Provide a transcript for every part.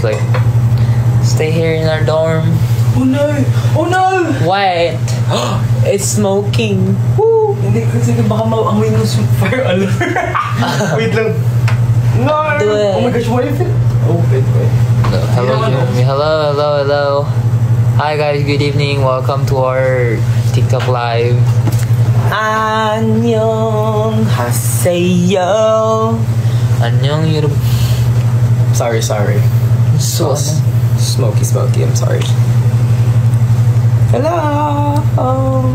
like, stay here in our dorm. Oh no! Oh no! What? It's smoking. Woo! Hindi, kasi baka maamoy ng fire alarm. Wait lang. No! Do it. Oh my gosh, what if it? Oh, wait. Hello, Jeremy. Hello. Hi guys, good evening. Welcome to our TikTok live. Annyeong haseyo. Annyeong yuru. Sorry. So, Smoky, I'm sorry. Hello! Oh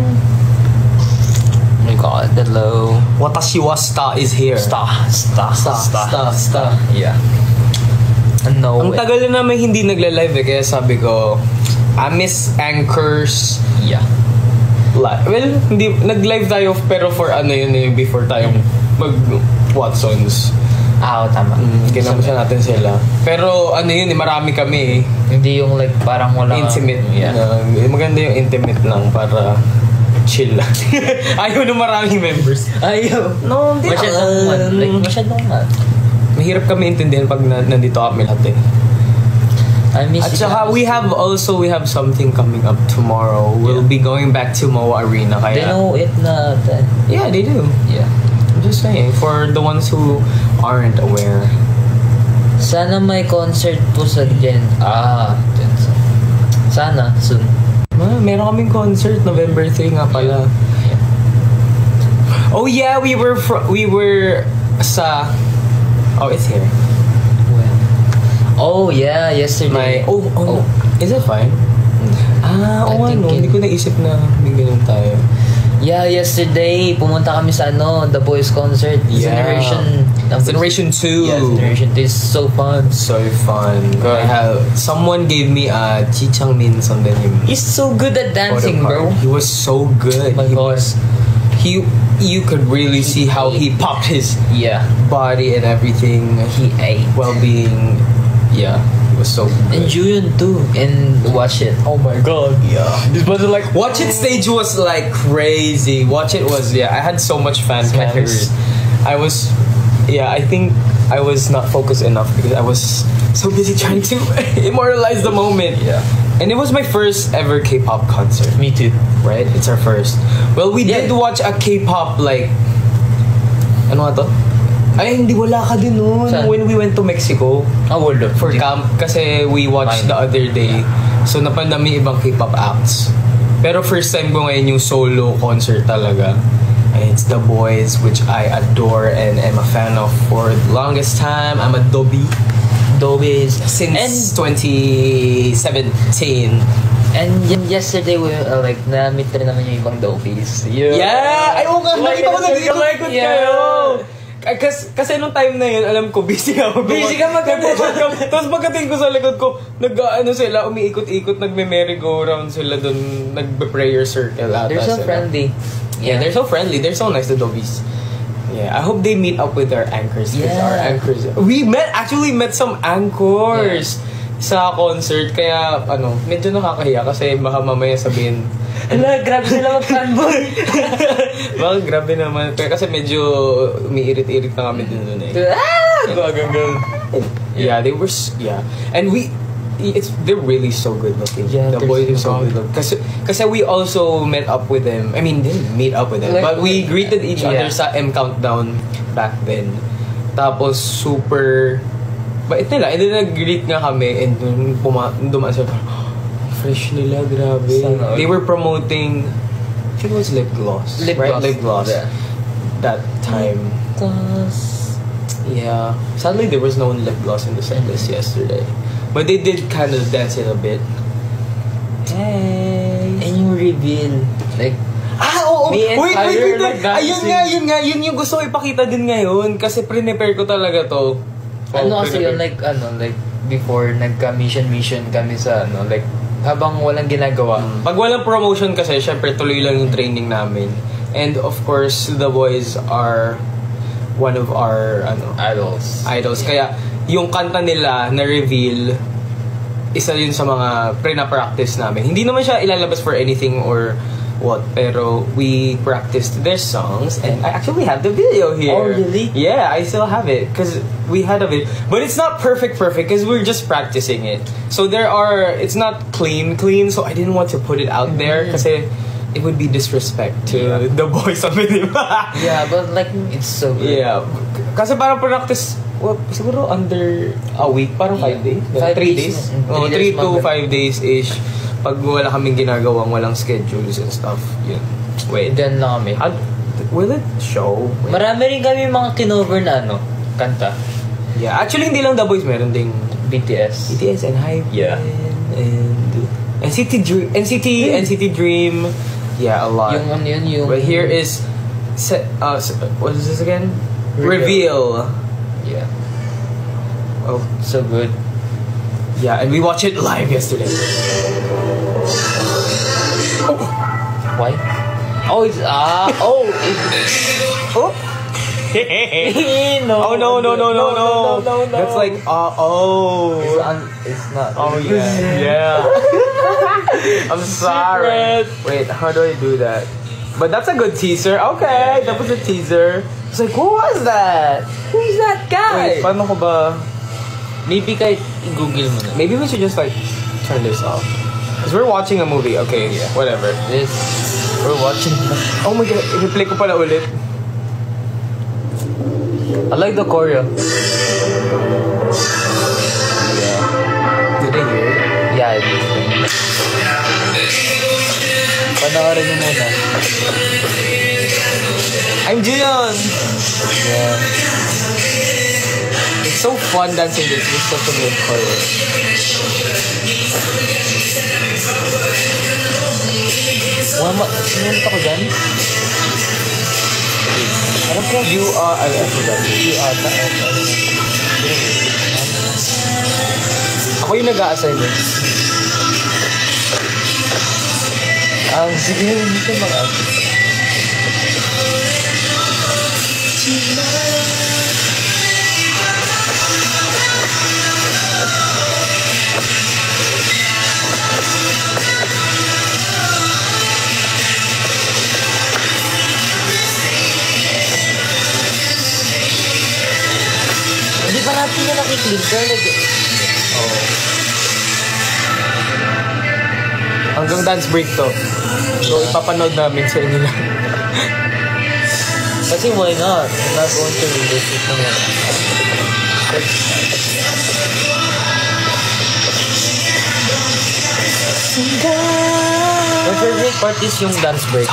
my god, hello. Watashi wa Sta is here. Sta. Yeah. No Ang way. tagal na namin hindi nagla-live kaya sabi ko, I miss anchors. Yeah. Well, hindi, nag-live tayo pero for before tayong mag-Watsons. Tama. Kinamusta natin sila. Pero marami kami Hindi yung like parang wala. intimate. Yeah. Maganda yung intimate lang para chill lang. Ayaw na maraming members. Ayaw. No, hindi Masyadong man. Mahirap kami intindihan pag nandito kami lahat I miss At you saka guys. we have something coming up tomorrow. We'll be going back to Moa Arena. They Kaya, know it na. yeah, they do. Yeah. I'm just saying, for the ones who aren't aware. Sana may concert po sa Jensen. Sana, soon. Meron kaming concert, November 3 nga pala. Yeah. Oh yeah, we were sa... Oh, it's here. Oh yeah, yesterday. Is it fine? Hindi ko naisip na may ganun tayo. Yeah, yesterday pumunta kami sa The Boys concert. Yeah. Generation 2. Yeah, Generation 2 is so fun. So fun. Someone gave me a Chi Chang-min something. He's so good at dancing, bro. He was so good. My God. You could really see how he popped his body and everything. He ate. While being, he was so good. And Juyun too. And Watch It. Oh my God. Yeah. This was like Watch It stage was like crazy. Watch It was I had so much fan cams. I think I was not focused enough because I was so busy trying to immortalize the moment. Yeah. And it was my first ever K-pop concert. Me too. Right? It's our first. Well, we did watch a K-pop ano nga to? Ay, hindi wala ka din nun. When we went to Mexico. For camp. Kasi we watched the other day. So, napandami ibang K-pop acts. Pero first time ko ngayon yung solo concert talaga. And it's The Boys, which I adore and am a fan of for the longest time. I'm a Dobby. Since 2017. And yesterday we na-meet rin naman yung ibang Dobies. Yeah! Ay, nakita ko nag-ikot kayo! Kasi nung time na yun, alam ko, busy ako. Busy ka Tapos pagkating ko sa likod ko, sila, umiikot-ikot, nagme-merry-go-round sila dun, nagbe-prayer circle ata. They're so friendly. Yeah, they're so friendly. They're so nice, the Dobies. Yeah, I hope they meet up with our anchors. Yeah. Our anchors. We actually met some anchors sa concert. Kaya, medyo nakakahiya kasi baka mamaya sabihin, grabe sila mag-fanboy. well, grabe naman. Pero kasi medyo umiirit-irit na kami dun Yeah, they were, And they're really so good looking. Yeah, the boys are so good looking. Kasi we also met up with them. I mean, didn't meet up with them. But we greeted each other sa M Countdown back then. Tapos super... Bait nila. And then nag-greet nga kami. And dumaan sila. Fresh nila, grabe. They were promoting... I think it was lip gloss. Lip gloss. Yeah. That time. Yeah. Sadly, there was no lip gloss in the set list yesterday. But they did kind of dance it a bit. Hey. And yung reveal. Oo. Wait. Ayun nga. Yun yung gusto ko ipakita din ngayon. Kasi prepare ko talaga to. Kasi yun, before nagka-mission kami sa, habang walang ginagawa. Pag walang promotion kasi, syempre tuloy lang yung training namin. And of course, the boys are one of our idols. Yeah. Kaya, yung kanta nila na reveal, isa yun sa mga pre-na-practice namin. Hindi naman siya ilalabas for anything or pero we practiced their songs, and I actually have the video here. Oh, really? Yeah, I still have it because we had a video, but it's not perfect because we're just practicing it. So it's not clean, so I didn't want to put it out there because it would be disrespect to the boys of it. Yeah, but like it's so good. Yeah, kasi parang practice. Well, siguro under a week, parang 5 days. 3 days. 3 to 5 days ish. Pag wala kaming ginagawang walang schedules and stuff. Yun. Wait. Diyan lang kami. Will it show? Wait. Marami rin kami mga kinover na kanta. Yeah, actually hindi lang The Boys, meron ding BTS and Hype. Yeah. And NCT Dream. Yeah, a lot. Yung But here is what is this again? Reveal. Yeah. Oh, so good. Yeah, and we watched it live yesterday. Why? Oh, it's oh. No. That's like It's not. Oh yeah. I'm sorry. Wait, how do I do that? But that's a good teaser. Okay, that was a teaser. It's like, who was that? Who's that guy? Wait, paano ko ba? Maybe kahit i-google mo na. Maybe we should just like turn this off. Because we're watching a movie. Okay, whatever. We're watching. Oh my god, i-replay ko pala ulit. I like the choreo. Did they hear it? Yeah, it is. Panoorin mo muna. I'm Jiyeon! Yeah. It's so fun dancing this. It's such a good choreo. Sinunod ako dyan? Ano po? You are... I forgot. You are the... Ako yung nag-a-assign eh. Sige, hindi ka mag-ask. Hindi pa natin na nakiklik. Hanggang dance break to. So, ipapanood namin sa inyo lang. Kasi why not? I'm not going to release it naman. My favorite part is yung dance break.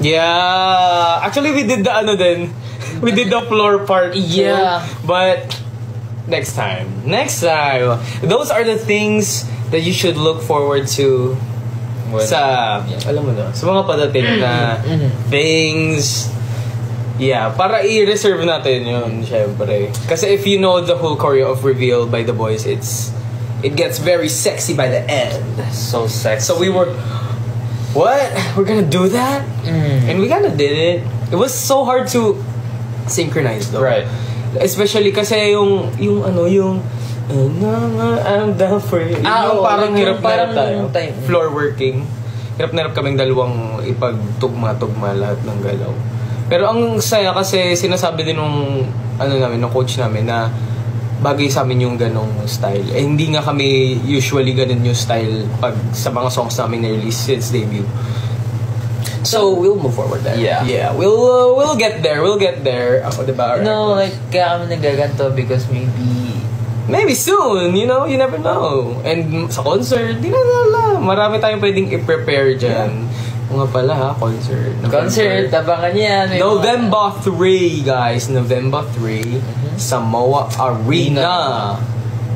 Yeah, actually we did the we did the floor part too, Yeah. but next time. Those are the things that you should look forward to alam mo na, sa mga padating na things. Yeah, para i-reserve natin yun, syempre. Kasi if you know the whole choreo of Reveal by The Boys, it gets very sexy by the end. So sexy. So we were, what? We're gonna do that? And we kinda did it. It was so hard to synchronize though. Right. Especially kasi yung I'm down for you. Parang hirap na tayo. Floor working. Hirap na hirap kaming dalawang ipagtugma-tugma lahat ng galaw. Pero ang saya kasi sinasabi din nung ng coach namin na bagay sa amin yung ganong style. Eh, hindi nga kami usually ganun yung style pag sa mga songs namin na-release since debut. So we'll move forward there. Yeah. We'll get there. Ako, diba? No, like kaya kami nagaganto because maybe soon, you never know. And sa concert, di na alam. Marami tayong pwedeng i-prepare dyan. Nga pala ha, concert. Concert, tabangan yan. November 3, guys. November 3, Samoa Arena.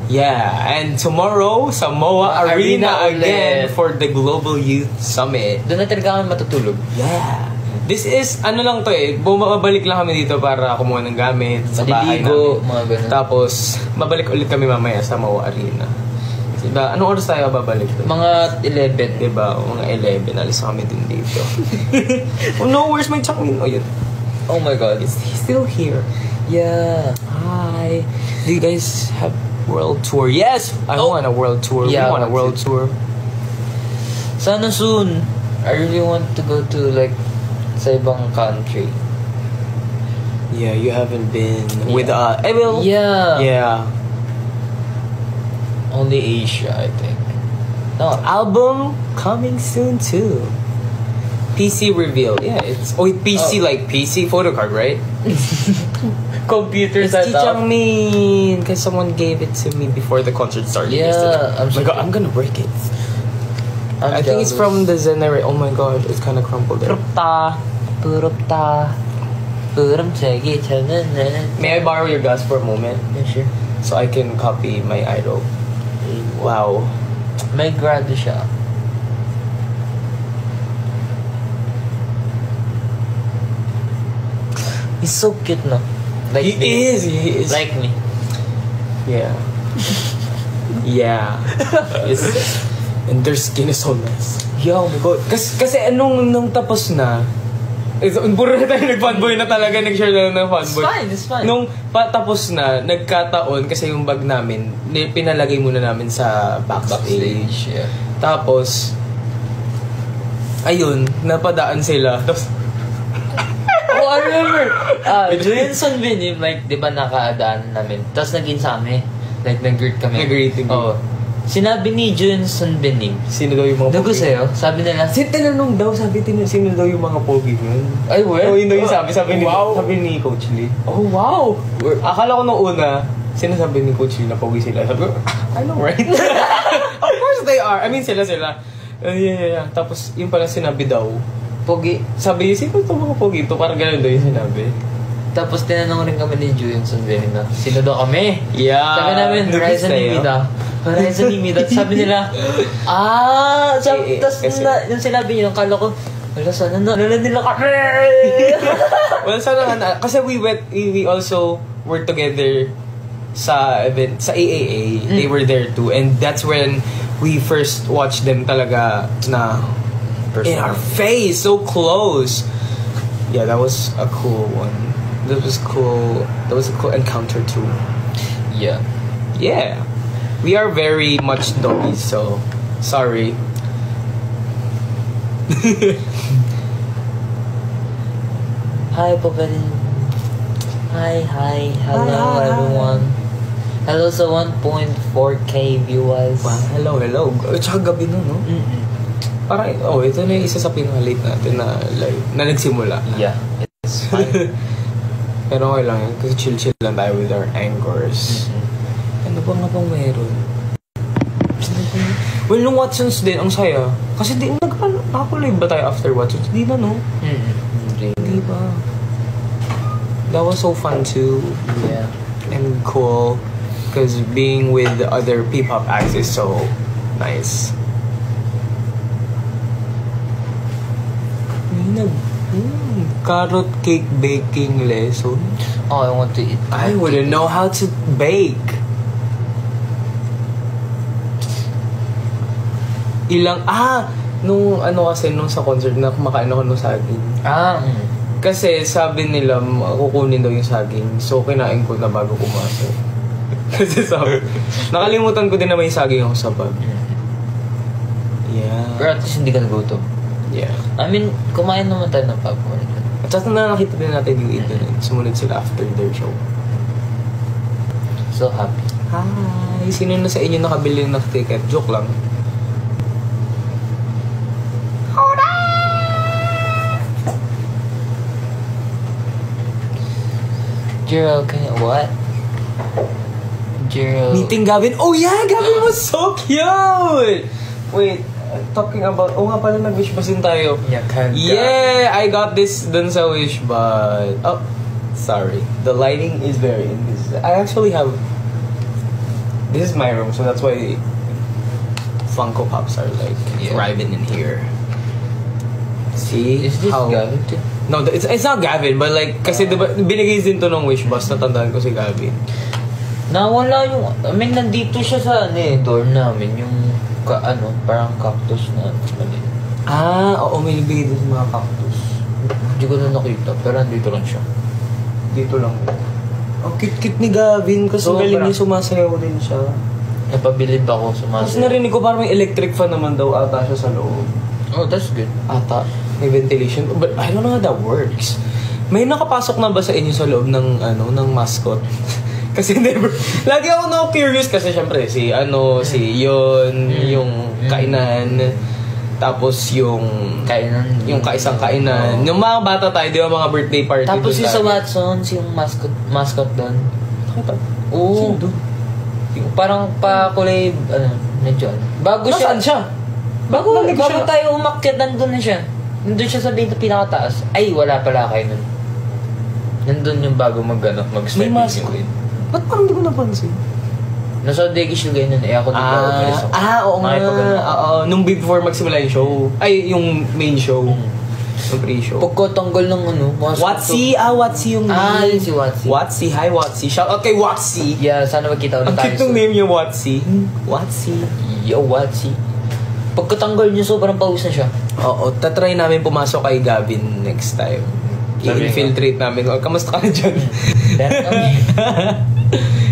Yeah, and tomorrow, Samoa Arena again for the Global Youth Summit. Doon na talaga kami matutulog. Yeah. This is, lang to bumabalik lang kami dito para kumuha ng gamit sa bahay namin. Mga ganun. Tapos, mabalik ulit kami mamaya sa Samoa Arena. Diba? Anong oras tayo babalik doon? Mga 11. Diba? Mga 11. Alis kami din dito. Oh no, where's my Changmin? Oh, yun. Oh my god. He's still here. Yeah. Hi. Do you guys have world tour? Yes! I want a world tour. Yeah, we want a world tour. Sana soon. I really want to go to like sa ibang country. Yeah, you haven't been with I will. Yeah. Yeah. Only Asia, I think. No. Album coming soon too. PC reveal. Yeah, it's PC like PC photo card, right? Computer It's setup. Jichangmin, because someone gave it to me before the concert started. Yeah, yesterday. I'm gonna break it. I think it's from the Zenere. Oh my god, it's kind of crumpled there. May I borrow your gas for a moment? Yeah, sure. So I can copy my idol. Wow. May grado siya. He's so cute, no? Like He is. Like me. Yeah. Yeah. And their skin is so nice. Yo, oh my god. Kasi nung tapos na, puro na tayo nag-fanboy na talaga, nag-share na ng fanboy. It's fine. Nung patapos na, nagkataon, kasi yung bag namin, pinalagay muna namin sa backstage. Yeah. Tapos, ayun, napadaan sila. Tapos, Oh, I remember. Johnson Binim, like, di ba nakaadaan namin? Tapos naging sa amin. Like, nag-greet kami. Nag-greeting. Oo. Sinabi ni Johnson Binim. Sino daw yung mga Nago pogi? sa'yo, sabi nila, Tinanong daw, sino daw yung mga pogi yun? ay, well? Oh, yun daw yung sabi Wow. sabi ni Coach Lee. Oh, wow! Akala ko nung una, sinasabi ni Coach Lee na pogi sila. Sabi ko, I know, right? Of course they are. I mean, sila. Yeah. Tapos, yung pala sinabi daw, Pogi. sabi niya, sino itong mga pogi ito? Parang ganun daw yung sinabi. Tapos tinanong rin kami ni Johnson Binim na, sino daw kami? Yeah. Sabi namin, Horizon Nimida. Horizon Nimida. Sabi nila, tapos yung sinabi niyo, kala ko, wala, sana nalala nila kami. Well, sana nga, kasi we also were together sa event, sa AAA. They were there too. And that's when we first watched them talaga na in our face, so close. Yeah, that was a cool one. That was cool. That was a cool encounter too. Yeah. Yeah. We are very much doggies, so sorry. Hi, Paparin. Hi. Hello, Hi. everyone. Hello sa 1.4k viewers. Wow, hello. Tsaka gabi no? Parang, ito na yung isa sa pinaka-late natin na live, na nagsimula. Yeah, it's fine. Pero okay lang yan, kasi chill lang tayo with our anchors. Ano ba nga bang meron? Well, nung Watsons din, ang saya. Kasi nakakulive ba tayo after Watsons? Di na, no? Di ba? That was so fun too. Yeah. And cool. Because being with the other P-pop acts is so nice. Carrot cake baking lesson. Oh, I want to eat. I wouldn't know how to bake. Nung sa concert na kumakain ako ng saging. Kasi sabi nila, kukunin daw yung saging. So, kinain ko na bago pumasok. Kasi sabi, nakalimutan ko din na may saging ako sa bag. Yeah. Pero at least hindi ka nagutom. Yeah. I mean, kumain naman tayo ng popcorn. At saka nakita din natin yung internet. Sumunod sila after their show. So happy. Hi! Sino na sa inyo nakabili ng ticket? Joke lang. Jiro, what? Jiro. Meeting Gavin. Oh yeah! Gavin was so cute! Wait, talking about... nga pala, nag-wish ba sin tayo? Yeah! I got this dun sa wish, but... Oh, sorry. The lighting is very... I actually have... This is my room, so that's why Funko Pops are like thriving in here. See? Is this Gavin too? No, it's not Gavin, but like, kasi diba, binigay din to ng wish bus, natandaan ko si Gavin. Nawala yung, I mean, nandito siya sa door namin, yung, parang cactus na, Oo, may nabigay din sa mga cactus. Hindi ko na nakita, pero nandito lang siya. Dito lang. Ang cute-cute ni Gavin kasi galing niya sumasayaw din siya. Napabilib ako sumasayaw. Tapos narinig ko parang may electric fan naman daw ata siya sa loob. Oh, that's good. Ata. May ventilation. But I don't know how that works. May nakapasok na ba sa inyo sa loob ng mascot? Kasi never. Lagi ako curious kasi syempre si Yon, yung kainan. Tapos yung kaisang kainan. Yung mga bata tayo, di ba mga birthday party. Tapos yung sa Watson, yung mascot doon. Nakita? Oo. Parang pa-kulay, medyo. Bago siya. Nasaan siya? Bago tayo umakyat, nandun na siya. Nandun siya sa pinakataas. Ay, wala pala kayo nun. Nandun yung bago mag-start. May mascot. Ba't parang hindi ko napansin? Nasa Degish yung ganyan ako dito umalis ako. Oo nga. Nung before magsimula yung show. Ay, yung main show. Yung pre-show. Pagkatanggal ng Watsi yung name. Yun si Watsi. Watsi, hi Watsi. Shout out kay Watsi. Yeah, sana magkita ulit tayo. Ang cute ng name niya, Watsi. Watsi. Yo, Watsi. Pagkatanggal niya, sobrang pawis na siya. Oo, tatry namin pumasok kay Gavin next time. I-infiltrate namin. Kamusta ka na dyan?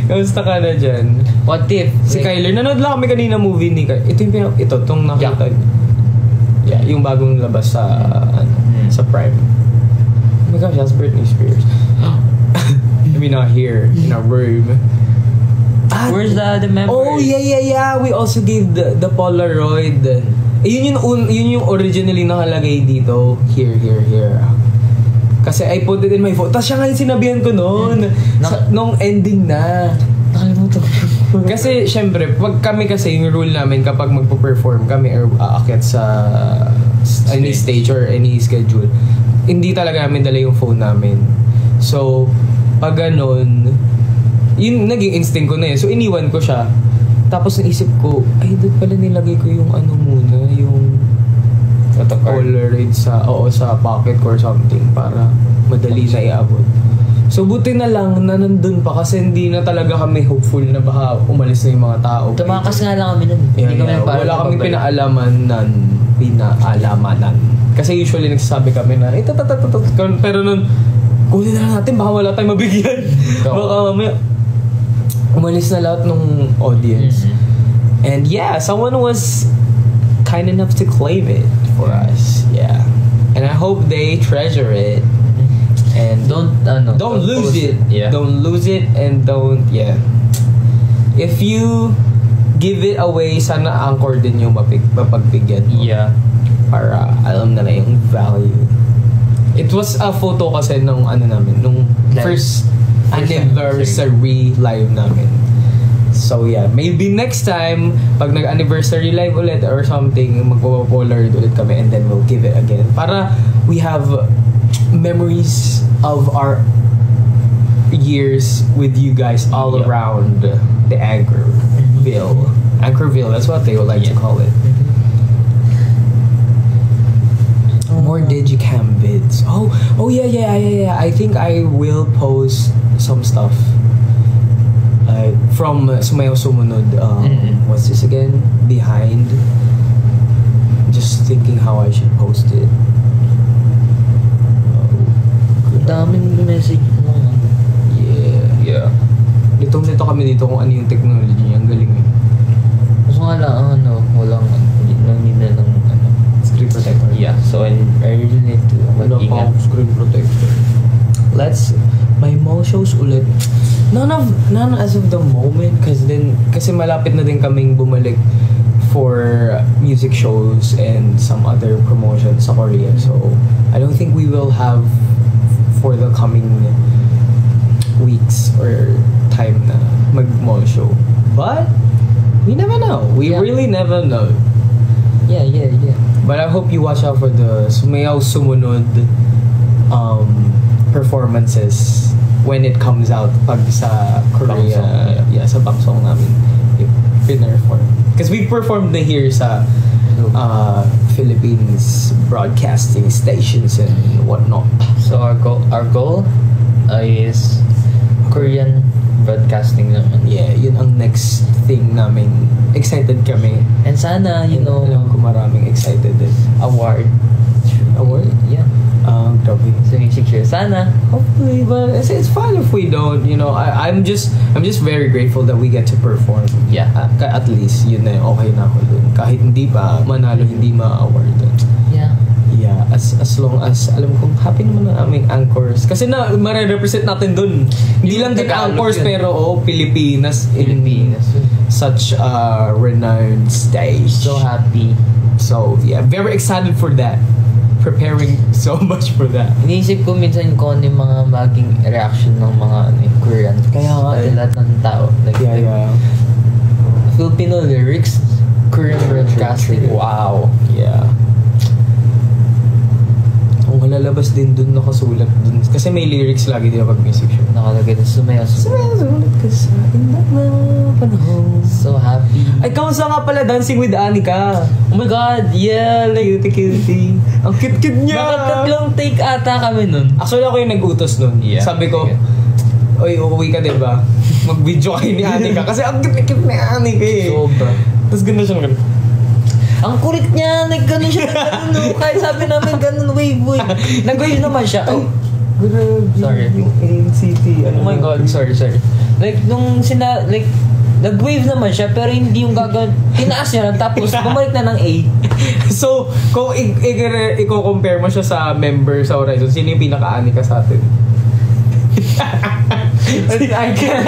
Kamusta ka na dyan? What if? Si Kyler, nanood lang kami kanina movie ni Kyler. Itong nakita. Yeah, yung bagong labas sa sa Prime. Oh my gosh, that's Britney Spears. I mean, not here, in our room. Where's the memory? Oh, yeah. We also gave the Polaroid. Yun yung originally nakalagay dito. Here. Kasi I put it in my phone. Tapos siya nga yung sinabihan ko noon. Nung ending na. Nakalimutan ko. Kasi syempre, pag kami kasi yung rule namin kapag magpo-perform kami or aakyat sa any stage or any schedule, hindi talaga namin dala yung phone namin. So, pag ganun, yun naging instinct ko na yun. So, iniwan ko siya. Tapos naisip ko, ay, doon pala nilagay ko yung muna, yung Polaroid sa pocket ko or something para madali na iabot. So, buti na lang na nandun pa kasi hindi na talaga kami hopeful na baka umalis na yung mga tao. Tumakas nga lang kami nun. Wala kami pinaalamanan. Kasi usually nagsasabi kami na, pero nun, kunin na lang natin, baka wala tayong mabigyan. Baka mamaya, umalis na lahat ng audience. And yeah, someone was kind enough to claim it for us. Yeah. And I hope they treasure it. And don't lose it. Yeah. Don't lose it and don't if you give it away, sana anchor din yung mapagbigyan mo. Yeah. Para alam na yung value. It was a photo kasi nung nung first anniversary live namin. So yeah, maybe next time pag nag-anniversary live ulit or something, magpo-Polaroid ulit kami and then we'll give it again. Para we have memories of our years with you guys all around the Anchorville. Anchorville, that's what they would like to call it. More Digicam vids. Oh yeah. I think I will post some stuff from Sumayaw Sumunod. What's this again? Behind. Just thinking how I should post it. Daming message mo. Yeah. Litong-lito kami dito kung ano yung technology niya. Ang galing eh. Gusto nga lang, walang need na ng screen protector. Yeah, so I really need to mag-ingat. Screen protector. May mall shows ulit. None as of the moment kasi malapit na din kaming bumalik for music shows and some other promotions sa Korea. So, I don't think we will have for the coming weeks or time na mag-mall show. But, we never know. We really never know. Yeah. But I hope you watch out for the Sumayaw Sumunod performances when it comes out pag sa Korea. Bangsong, sa Bangsong namin. Pin-perform. Because we performed na here sa Philippines broadcasting stations and whatnot. So our goal is Korean broadcasting naman. Yeah, yun ang next thing namin. Excited kami. And sana, Alam ko maraming excited din. award. Award? Yeah. Grabe. So, yung 6 years, sana. Hopefully, but it's fine if we don't. I'm just very grateful that we get to perform. Yeah. At least, yun na okay na ako dun. Kahit hindi pa manalo, hindi ma-award dun. Yeah. Yeah, as long as alam kong happy naman ang aming anchors. Kasi mare-represent natin dun. Hindi lang din Tagalog anchors, yun. pero Pilipinas. Pilipinas. Such a renowned stage. So happy. So, yeah, very excited for that. Preparing so much for that. Iniisip ko minsan kung ano yung mga maging reaction ng mga Korean. Kaya nga Pati lahat ng tao. Like, Yeah. Filipino lyrics, Korean broadcasting. True. Wow. Yeah. Kung lalabas din dun nakasulat dun. Kasi may lyrics lagi din pag music show. Nakalagay na sumayaw. Sulat ka sa indak na panahon. So happy. Ay, kamusta nga pala Dancing with Anika? Oh my God, yeah. Like, Cutie. Ang cute-cute niya. nakatatlong take ata kami nun. Actually, ako yung nag-utos nun. Yeah. Sabi ko, Okay. oy, uuwi ka diba? Mag-video kayo ni Anika. Kasi ang cute-cute ni Anika eh. Sobra. Tapos ganda siya ng Ang kulit niya, nag-ganon siya, nag-ganon, no? Kahit sabi namin ganon, wave. Nag-wave naman siya. Oh, sorry. NCT. Oh my God, sorry. Like, nag-wave naman siya, pero hindi yung gagawin. Tinaas niya lang, tapos bumalik na ng A. So, kung i-compare mo siya sa member sa Horizon, sino yung pinaka-ani ka sa atin? I can't.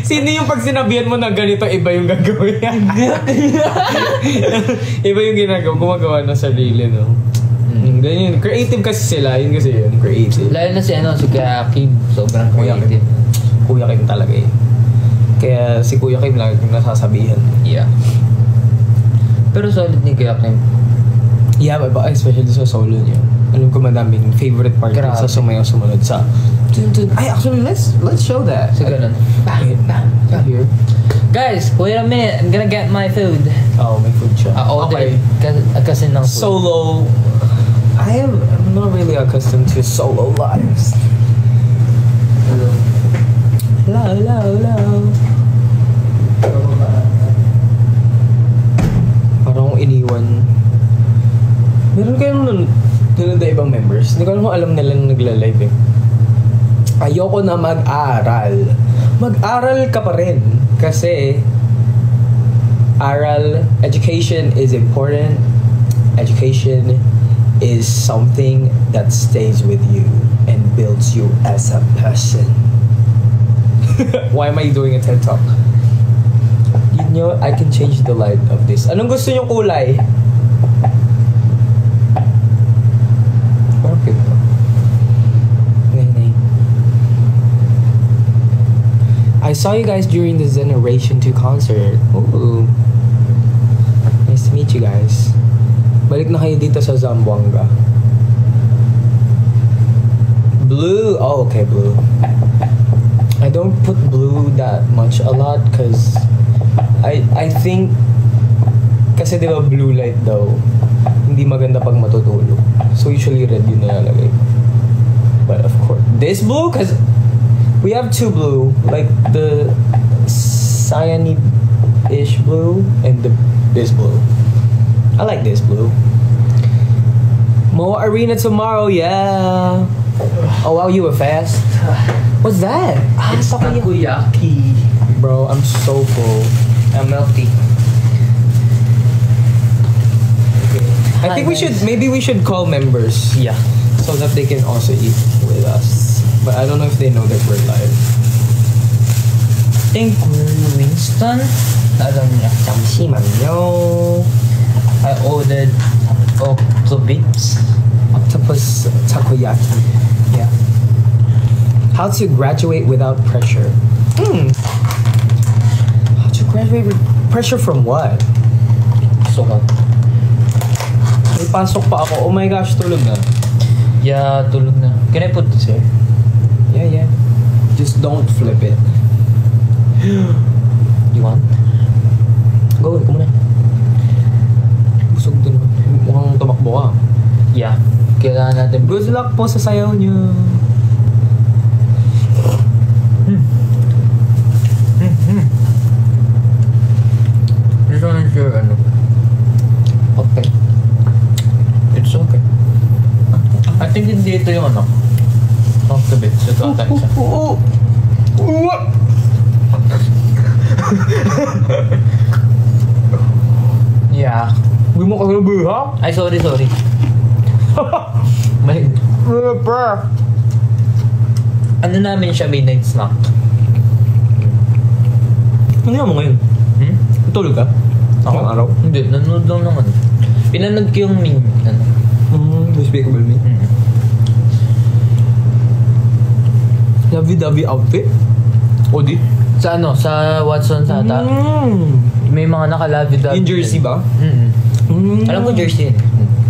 Sino yung pag sinabihan mo na ganito, iba yung gagawin niya? Iba yung gumagawa ng sarili, no? Ganyan. Creative kasi sila. Yun kasi yun. Creative. Lalo na si Kuya Kim, sobrang Kuya Kim. creative. Kuya Kim talaga eh. Kaya si Kuya Kim lagi kong nasasabihan. Yeah. Pero solid ni Kuya Kim. Yeah, especially sa solo niya. Alam ko madaming favorite part Grabe. sa sumayaw-sumunod sa Ay, actually, let's show that. So, ganun. Wait, here. Guys, wait a minute. I'm gonna get my food. Oh, may food siya. Order. Kasi ng food. Solo. I'm not really accustomed to solo lives. Hello. Parang akong iniwan. Meron kayong nun na ibang members. Hindi ko alam nila na nagla-live eh. Ayoko na mag-aral. Mag-aral ka pa rin. Kasi education is important. Education is something that stays with you and builds you as a person. Why am I doing a TED Talk? You know, I can change the light of this. Anong gusto niyong kulay? Parang cute to. Nay. I saw you guys during the Generation 2 concert. Ooh. Nice to meet you guys. Balik na kayo dito sa Zamboanga. Blue. Oh, okay, blue. I don't put blue that much a lot because I think kasi diba blue light daw hindi maganda pag matutulog. So usually red yun nalalagay. But of course, this blue because we have two blue, like the cyanide-ish blue and this blue. I like this blue. Mo Arena tomorrow, yeah. Oh wow, you were fast. What's that? It's takoyaki. Bro, I'm so full. I'm melty. Okay. I think maybe we should call members Yeah. so that they can also eat with us. But I don't know if they know that we're live. I think we're Winston. Alam niya. Jamsiman, yo. I ordered octobits. Octopus takoyaki. Yeah. How to graduate without pressure. How to graduate with pressure from what? So hot. May pasok pa ako. Oh my gosh, tulog na. Yeah, tulog na. Can I put this here? Yeah. Just don't flip it. You want? Go, ikaw muna. Busog din. Mukhang tumakbo ka. Yeah. Kailangan natin. Good luck po sa sayaw niyo. dito yung ano. Talk to bit. Ito ata isa. Yeah. Huwag mo kagabi, ha? Ay, sorry. May, ano namin siya, midnight snack. Ano nga mo ngayon? Tulog ka? Ako? Ang araw? Hindi, nanood lang naman. Pinanood ko yung Despicable Me. Lovey-dovey outfit? Odi? Sa ano? Sa Watson sa ata. May mga naka-lovey-dovey. In jersey ba? Alam ko jersey yun.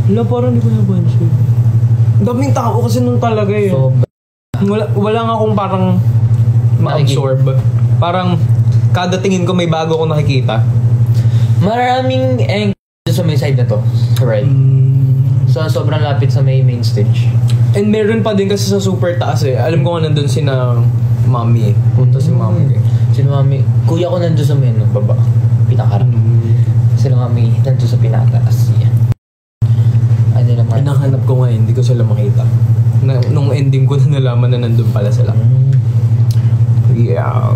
Wala, parang hindi ko napansin. Daming tao kasi nung talaga eh. So, Wala nga akong parang ma-absorb. Parang kada tingin ko may bago akong nakikita. maraming sa may side na to. Right. So, sobrang lapit sa may main stage. And meron pa din kasi sa super taas eh. Alam ko nga nandun sina Mami eh. Punta si Mami eh. Sino Mami? Kuya ko nandun sa may baba. Pinakarap. Sino Mami nandun sa pinataas. Yeah. Ano naman? Hinahanap ko nga, hindi ko sila makita. Nung ending ko na nalaman na nandun pala sila. Yeah.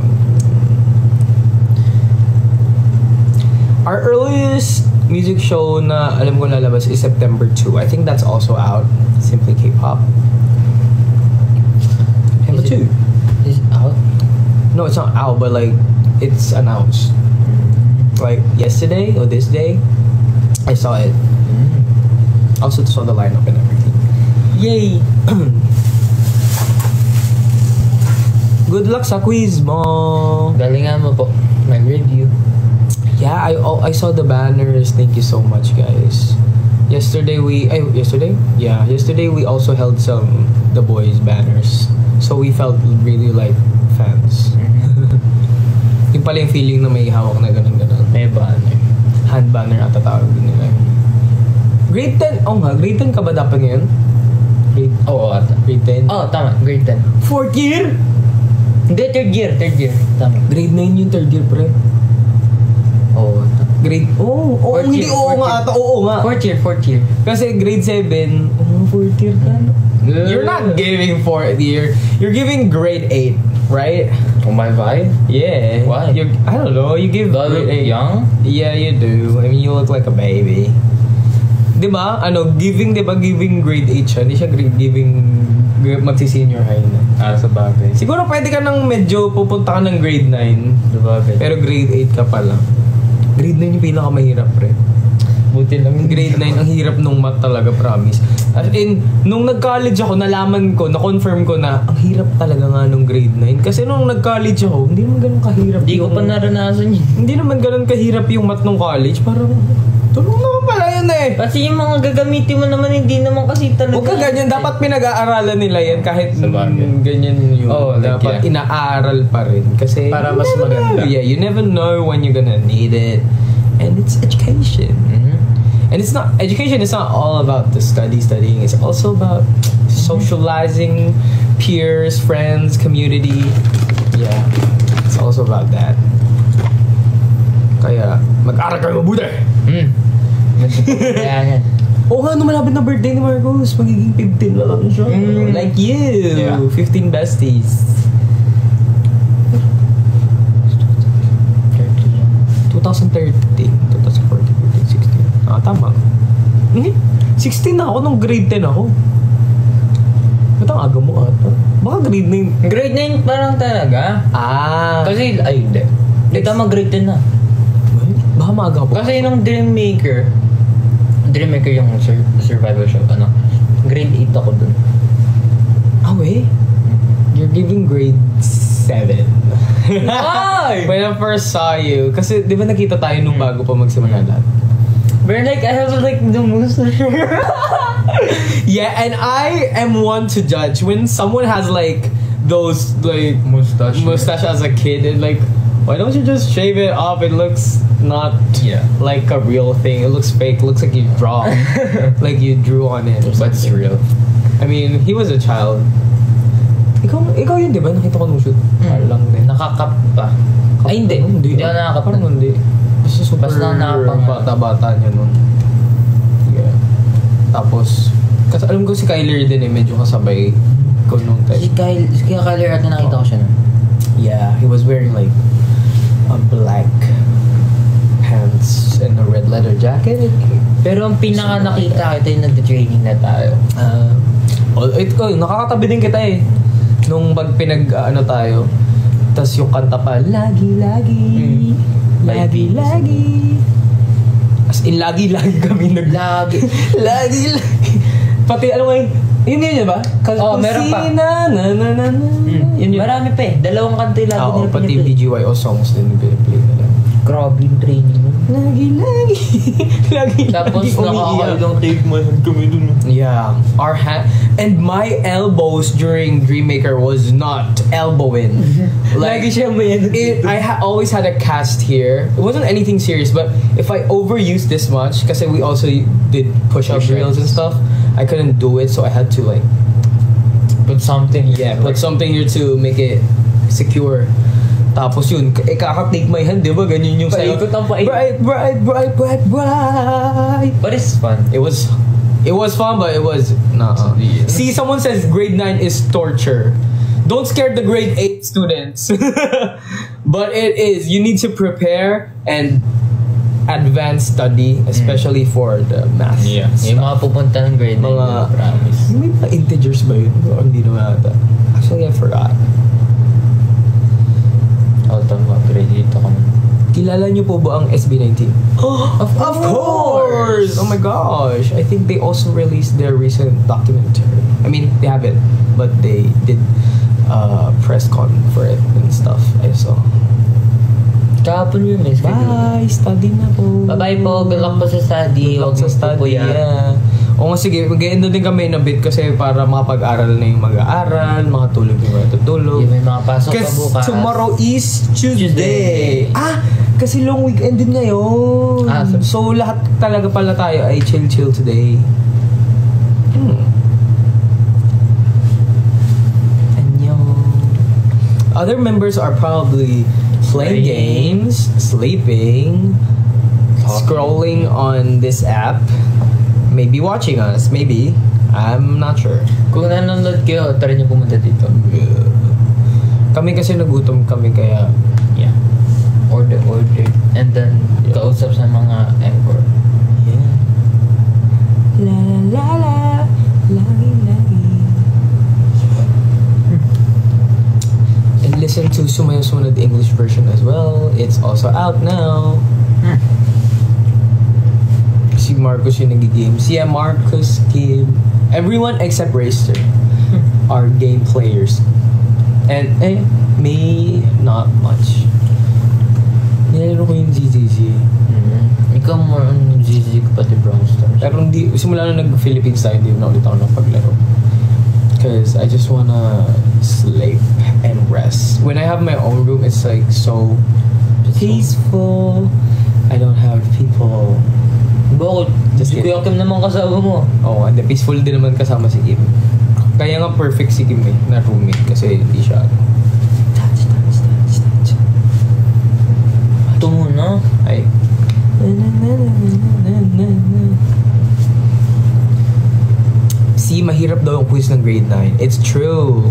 Our earliest music show na alam ko lalabas is September 2. I think that's also out. Simply K-pop. September 2. Is it out? No, it's not out, but like, it's announced. Like, yesterday or this day, I saw it. Also saw the lineup and everything. Yay! Good luck sa quiz mo! Galingan mo po. Mag-review. Yeah, I saw the banners. Thank you so much, guys. Yesterday we also held some The Boys banners. So we felt really like fans. Yung pala yung feeling na may hawak na ganun. May banner. Hand banner ata tawag din nila. Grade 10? Oh nga, grade 10 ka ba dapat ngayon? Oo, ata. Grade 10? Oo, tama. Grade 10. 4th year? Hindi, third year. Tama. Grade 9 yung 3rd year, pre. Oo, tama. Grade... hindi oo nga ata. Oo nga. Fourth year. Kasi grade 7, 4th year ka. You're not giving 4th year. You're giving grade 8, right? Oh, my vibe? Yeah. Why? I don't know. You give Do I look grade 8. young? Yeah, you do. I mean, you look like a baby. Diba? Giving grade 8 siya. Hindi siya giving magsi-senior high na. Sa bagay. Siguro pwede ka nang medyo pupunta ka ng grade 9. Sa bagay. Pero grade 8 ka pala. Grade 9 yung pinakamahirap, pre. Buti lang. Grade 9, ang hirap nung math talaga, promise. As in, nung nag-college ako, nalaman ko, na-confirm ko na, ang hirap talaga nga nung grade 9. Kasi nung nag-college ako, hindi naman ganun kahirap. Hindi ko pa naranasan yun. Hindi naman ganun kahirap yung math nung college. Parang, tulong naman pala yun eh. Kasi yung mga gagamitin mo naman, hindi naman kasi talaga. Huwag ka ganyan, dapat pinag-aaralan nila yan kahit ganyan yun. Dapat inaaral pa rin. Kasi, para mas maganda. Yeah, you never know when you're gonna need it. And it's education. And education is not all about the studying. It's also about socializing, peers, friends, community. Yeah, it's also about that. Kaya, mag-aral kayo mabuti! Kaya yan. Oo nga, malapit na birthday ni Marcos. Magiging 15 na lang siya. Like you! Yeah. 15 besties. 2013, 2014, 15, 16. Tama. 16 na ako nung grade 10 ako. Ba't ang aga mo ata? Baka grade 9. Grade 9 parang talaga. Kasi, hindi. Hindi tama, grade 10 na. Baka maaga po. Kasi nung Dream Maker yung survival show, grade 8 ako dun. You're giving grade 7. Why? When I first saw you, kasi di ba nakita tayo nung bago pa magsimula lahat? But like, I have like the mustache. Yeah, and I am one to judge when someone has like those like mustache as a kid and like, why don't you just shave it off? It looks not like a real thing. It looks fake. It looks like you draw, like you drew on it. But it's real. I mean, he was a child. Ikaw yun, di ba? Nakita ko nung shoot. Lang din. Nakakap pa. Ay, hindi. Hindi ako nakakap. Parang hindi. Basta super nakakap. bata-bata niya nun. Yeah. Tapos, Kasi alam ko si Kyler din eh, medyo kasabay ko nung time. Si Kyler at nakita ko siya nun. Yeah, he was wearing like a black pants and a red leather jacket. Pero ang pinaka nakita kita yung nag-training na tayo. Nakakatabi din kita eh. Nung ano tayo. Tas yung kanta pa, lagi-lagi, lagi-lagi. As in, lagi-lagi kami Lagi. Lagi-lagi. Pati ano ngayon, yun ba? Meron pa. Yun. Marami pa eh. Dalawang kanta yung lagi nila pati piniplay. BGYO songs din yung piniplay nila. Grabe yung training mo. Lagi-lagi. Lagi-lagi. Tapos nakakailang take man kami dun. Yeah. And my elbows during Dreammaker was not elbowing. Lagi siya may always had a cast here. It wasn't anything serious, but if I overused this much, kasi we also did push-up drills and stuff, I couldn't do it, so I had to like put something here. Put something here to make it secure. Tapos yun, kaka-take my hand, di ba? Ganyan yung sayo. Paikot ang paikot. Bright. But it's fun. It was fun, but it was See, someone says grade 9 is torture. Don't scare the grade 8 students. But it is. You need to prepare and advanced study, especially for the math. Yeah. Yung mga pupunta ng grade 9, promise. May mga integers ba yun? Hindi naman ata. Actually, I forgot. Tama, grade 8 ako. Kilala niyo po ba ang SB19? Of course! Oh my gosh! I think they also released their recent documentary. I mean, they haven't, but they did press con for it and stuff. I saw. Kahapon yun, miss. Bye! Study na po. Bye-bye po. Good luck po sa study. Good luck sa study, yeah. O nga sige, mag-end din kami na bit kasi para makapag-aral na yung mag-aaral, makatulog yung matutulog. May mga pasok pa bukas. Tomorrow is Tuesday. Kasi long weekend din ngayon. So lahat talaga pala tayo ay chill today. Other members are probably playing games, sleeping, scrolling on this app. Maybe watching us, maybe. I'm not sure. Kung nanonood kayo, try nyo pumunta dito. Kami kasi nagutom kami kaya... Yeah. Order. And then, kausap sa mga anchor. Yeah. La. Lagi. And listen to Sumayo Suna, the English version as well. It's also out now. Si Marcus yung nag-games. Yeah, Marcus, Kim, everyone except Racer are game players. And me, not much. Nilaro ko yung ZZZ. Ikaw more on ZZZ ko pati Brawl Stars. Pero hindi, simula na nag-Philippines tayo, hindi na ulit ako napaglaro. Because I just wanna sleep and rest. When I have my own room, it's like so peaceful. I don't have people. Bakit? Si Kuya Kim naman kasama mo. Oo, and peaceful din naman kasama si Kim. Kaya nga perfect si Kim na roommate kasi hindi siya... Touch. Ito muna. Ay. See, mahirap daw yung quiz ng grade 9. It's true.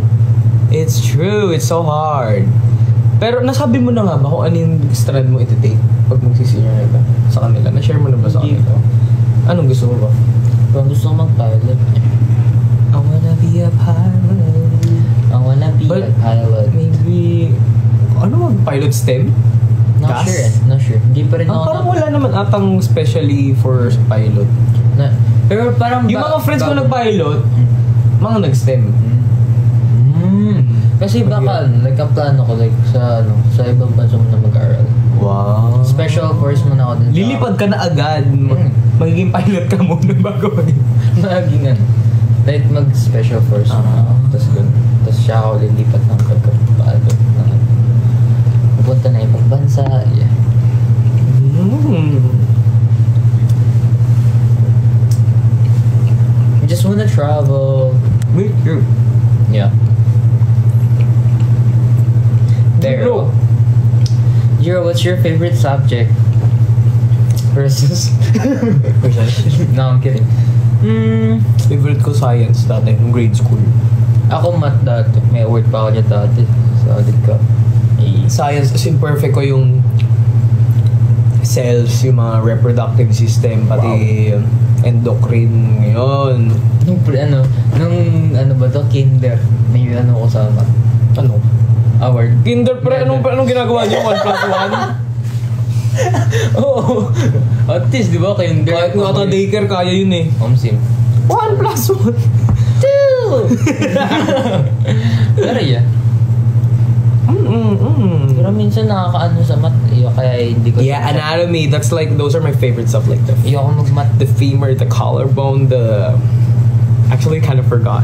It's so hard. Pero nasabi mo na nga ba kung ano yung strand mo iti-take pag magsisenior na ka sa kanila? Na-share mo na ba sa kanila? Anong gusto mo ba? Parang gusto ko mag-pilot. I wanna be a pilot. Maybe... Ano mag-pilot STEM? Not sure. Hindi pa rin ako. Parang wala naman atang specially for pilot. Pero parang... Yung mga friends ko nag-pilot, mga nag-STEM. Kasi baka nagka-plano ko like sa ibang bansa mo na mag-aral. Wow. Special course mo na ako dun. Lilipad ka na agad. Magiging pilot ka muna bago maging like mag-special course na. Tapos siya ako lilipat ng pagka-pilot. Pupunta na ibang bansa. Yeah. I just wanna travel. Me too. Yeah. There. Jiro, what's your favorite subject? Versus. No, I'm kidding. Favorite ko science dati, nung grade school. Ako math dati. May award pa ako niya dati. Solid ka. Science, as in perfect ko yung cells, yung mga reproductive system, pati endocrine, ngayon. Nung ano ba to? Kinder. May ano ko sa math. Ano? Award. Kinder pre, anong ginagawa niyo? 1+1? Oo. At least, di ba? Kinder. Kahit nga ata daycare, kaya yun eh. Omsim. 1+1. 2! Pero yeah. Pero minsan nakakaano sa math. Kaya hindi ko... Yeah, anatomy. That's like, those are my favorite stuff. Like Ayoko mag-math. the femur, the collarbone, the... Actually, kind of forgot.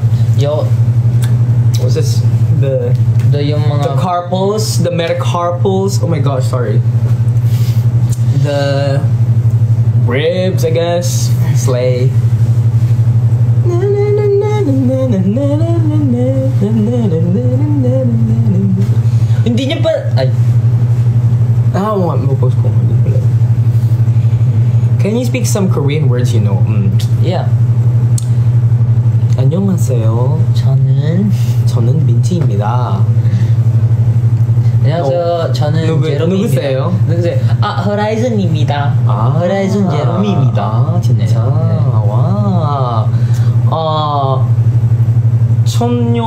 What's this? Yung mga... The carpals, the metacarpals. Oh my gosh, sorry. The ribs, I guess. Slay. Hindi niya pa... Ay. Post ko. Can you speak some Korean words you know? Yeah. 안녕하세요. 저는 민지입니다. 안녕하세요. 저는 제롬입니다. 누구세요? 호라이즌입니다. 호라이즌 제롬입니다. 진짜. 와. 천녀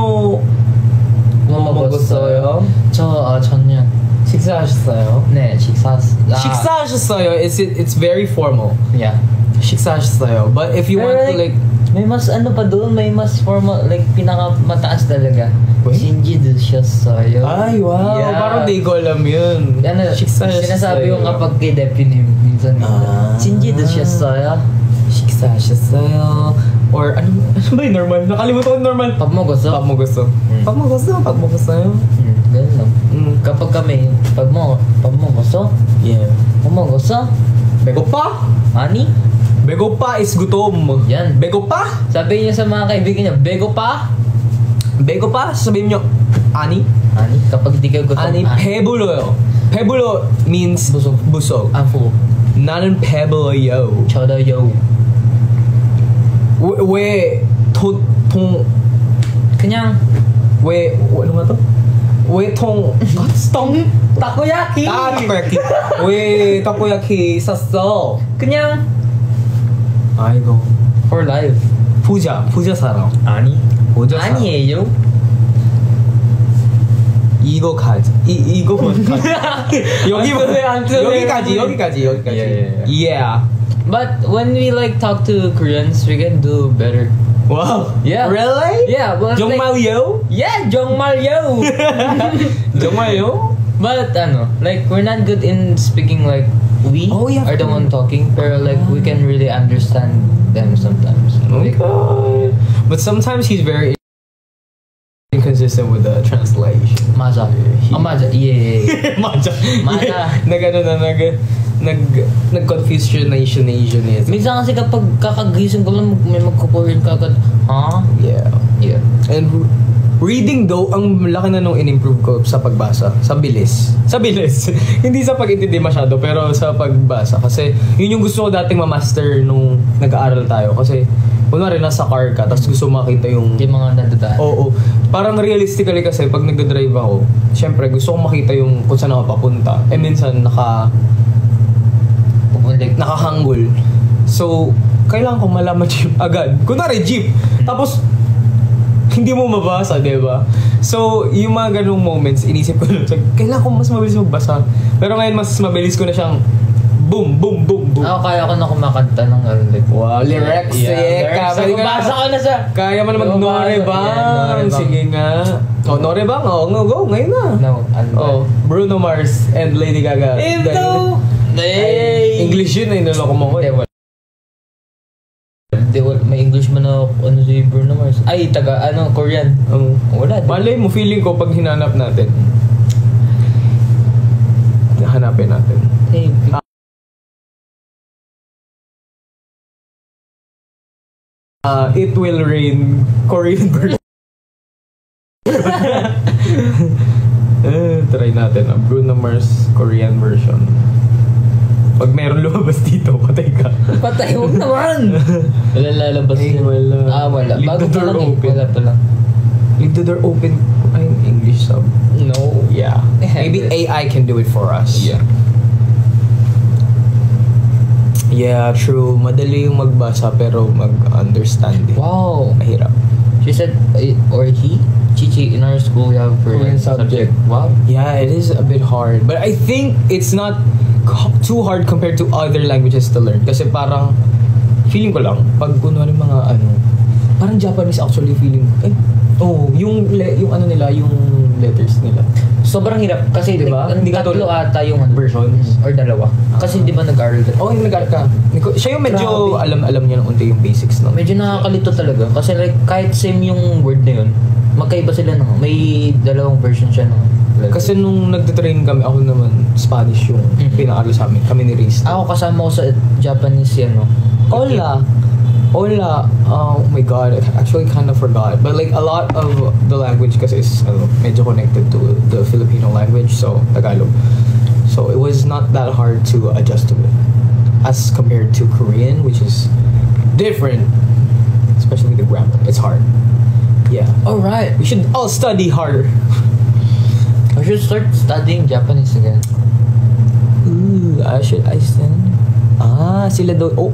뭐 먹었어요? 저 전년. 식사하셨어요? 네, 식사하셨어요. It's very formal. Yeah. 식사하셨어요. But if you want to like may mas ano pa doon, may mas formal, like pinakamataas talaga. Shinji dushyassayo. Ay, wow. Yeah. Parang di ko alam yun. Sinasabi yung kapag kay Depinim, minsan. Shinji dushyassayo. 식사하셨어요. Or ano ba yung normal? Nakalimutan ko normal. Pag mo gusto? Pag mo gusto. Ganun lang. Kapag kami, pag mo gusto? Yeah. Pag mo gusto? Begopa? Ani? Begopa is gutom. Yan. Begopa? Sabihin niyo sa mga kaibigan niyo, Begopa? Begopa? Sabihin niyo, Ani? Ani? Kapag di kayo gutom, Ani, pebulo. Pebulo means busog. Full. 나는 배불러요. 저도요. 왜 그냥 ano nga to? 왜 takoyaki. takoyaki. 왜 takoyaki 샀어? 그냥 아이고. for life. 부자 사람. 아니. 부자 사람. 아니에요. 이거까지. 여기까지. Yeah. But when we like talk to Koreans, we can do better. Wow. Yeah. Really? Yeah. But 정말요? Yeah, 정말요. 정말요? But like we're not good in speaking like we are the one talking, pero like we can really understand them sometimes. Okay. But sometimes he's very inconsistent with the translation. 맞아. 맞아. Yeah. 맞아. Nag-confuse siya Asian. Minsan kasi kapag kakagising ko lang may magkukurin ka agad. Huh? Yeah. And reading though, ang laki na nung in-improve ko sa pagbasa. Sa bilis. Hindi sa pag-intindi masyado, pero sa pagbasa. Kasi yun yung gusto ko dating ma-master nung nag-aaral tayo. Kasi kunwari nasa car ka, tapos gusto makita yung mga nadadaan. Oo. Parang realistically kasi pag nagdadrive ako, syempre gusto ko makita yung kung saan ako papunta. Eh minsan nakahanggol. So, kailangan ko malaman jeep agad. Kunwari jeep, tapos hindi mo mabasa, diba? So, yung mga ganung moments, inisip ko na, kailangan ko mas mabilis magbasa. Pero ngayon, mas mabilis ko na siyang boom. Kaya ko na kumakanta ng like, wow, lyrics. Yeah, basa ko na siya. Kaya mo na mag-Norebang. Sige nga. Norebang? Go. Ngayon na. No. Bruno Mars and Lady Gaga. English yun, niloloko mo ko. May English man na si Bruno Mars. Ay, Korean. Wala. Malay mo, feeling ko pag hinanap natin. Hanapin natin. Hey, It Will Rain Korean version. Try natin. Bruno Mars Korean version. Pag meron lumabas dito, patay ka. Patay, huwag naman! Wala lalabas Ay, yun. wala. Wala. Leave Bago the door pa lang open. Wala pa lang. Leave the door open. Ay, English sub. No. Yeah. Maybe AI can do it for us. Yeah. Yeah, true. Madali yung magbasa pero mag-understand it. Wow. Mahirap. She said, or he, Chichi, in our school we have Korean subject. Wow. Yeah, it is a bit hard. But I think it's not too hard compared to other languages to learn. Kasi parang, feeling ko lang, pag kunwari mga parang Japanese actually feeling, yung ano nila, yung letters nila. Sobrang hirap kasi Diba? hindi ka tatlo ata yung versions or dalawa. Kasi di ba nag-aral ka? Yung nag-art ka. Siya yung medyo alam niya ng unti yung basics no. Medyo nakakalito talaga kasi like kahit same yung word na yun, magkaiba sila no. May dalawang version siya no. Kasi nung nagte-train kami, ako naman Spanish yung pinaaral sa amin. Kami ni Riz. Ako kasama ko sa Japanese yan no. Hola. Oh my god, I actually kind of forgot. But like a lot of the language kasi is medyo connected to the Filipino language, so Tagalog. So it was not that hard to adjust to it. As compared to Korean, which is different. Especially the grammar. It's hard. Yeah. Alright. We should all study harder. I should start studying Japanese again. Ooh, I stand. Sila daw.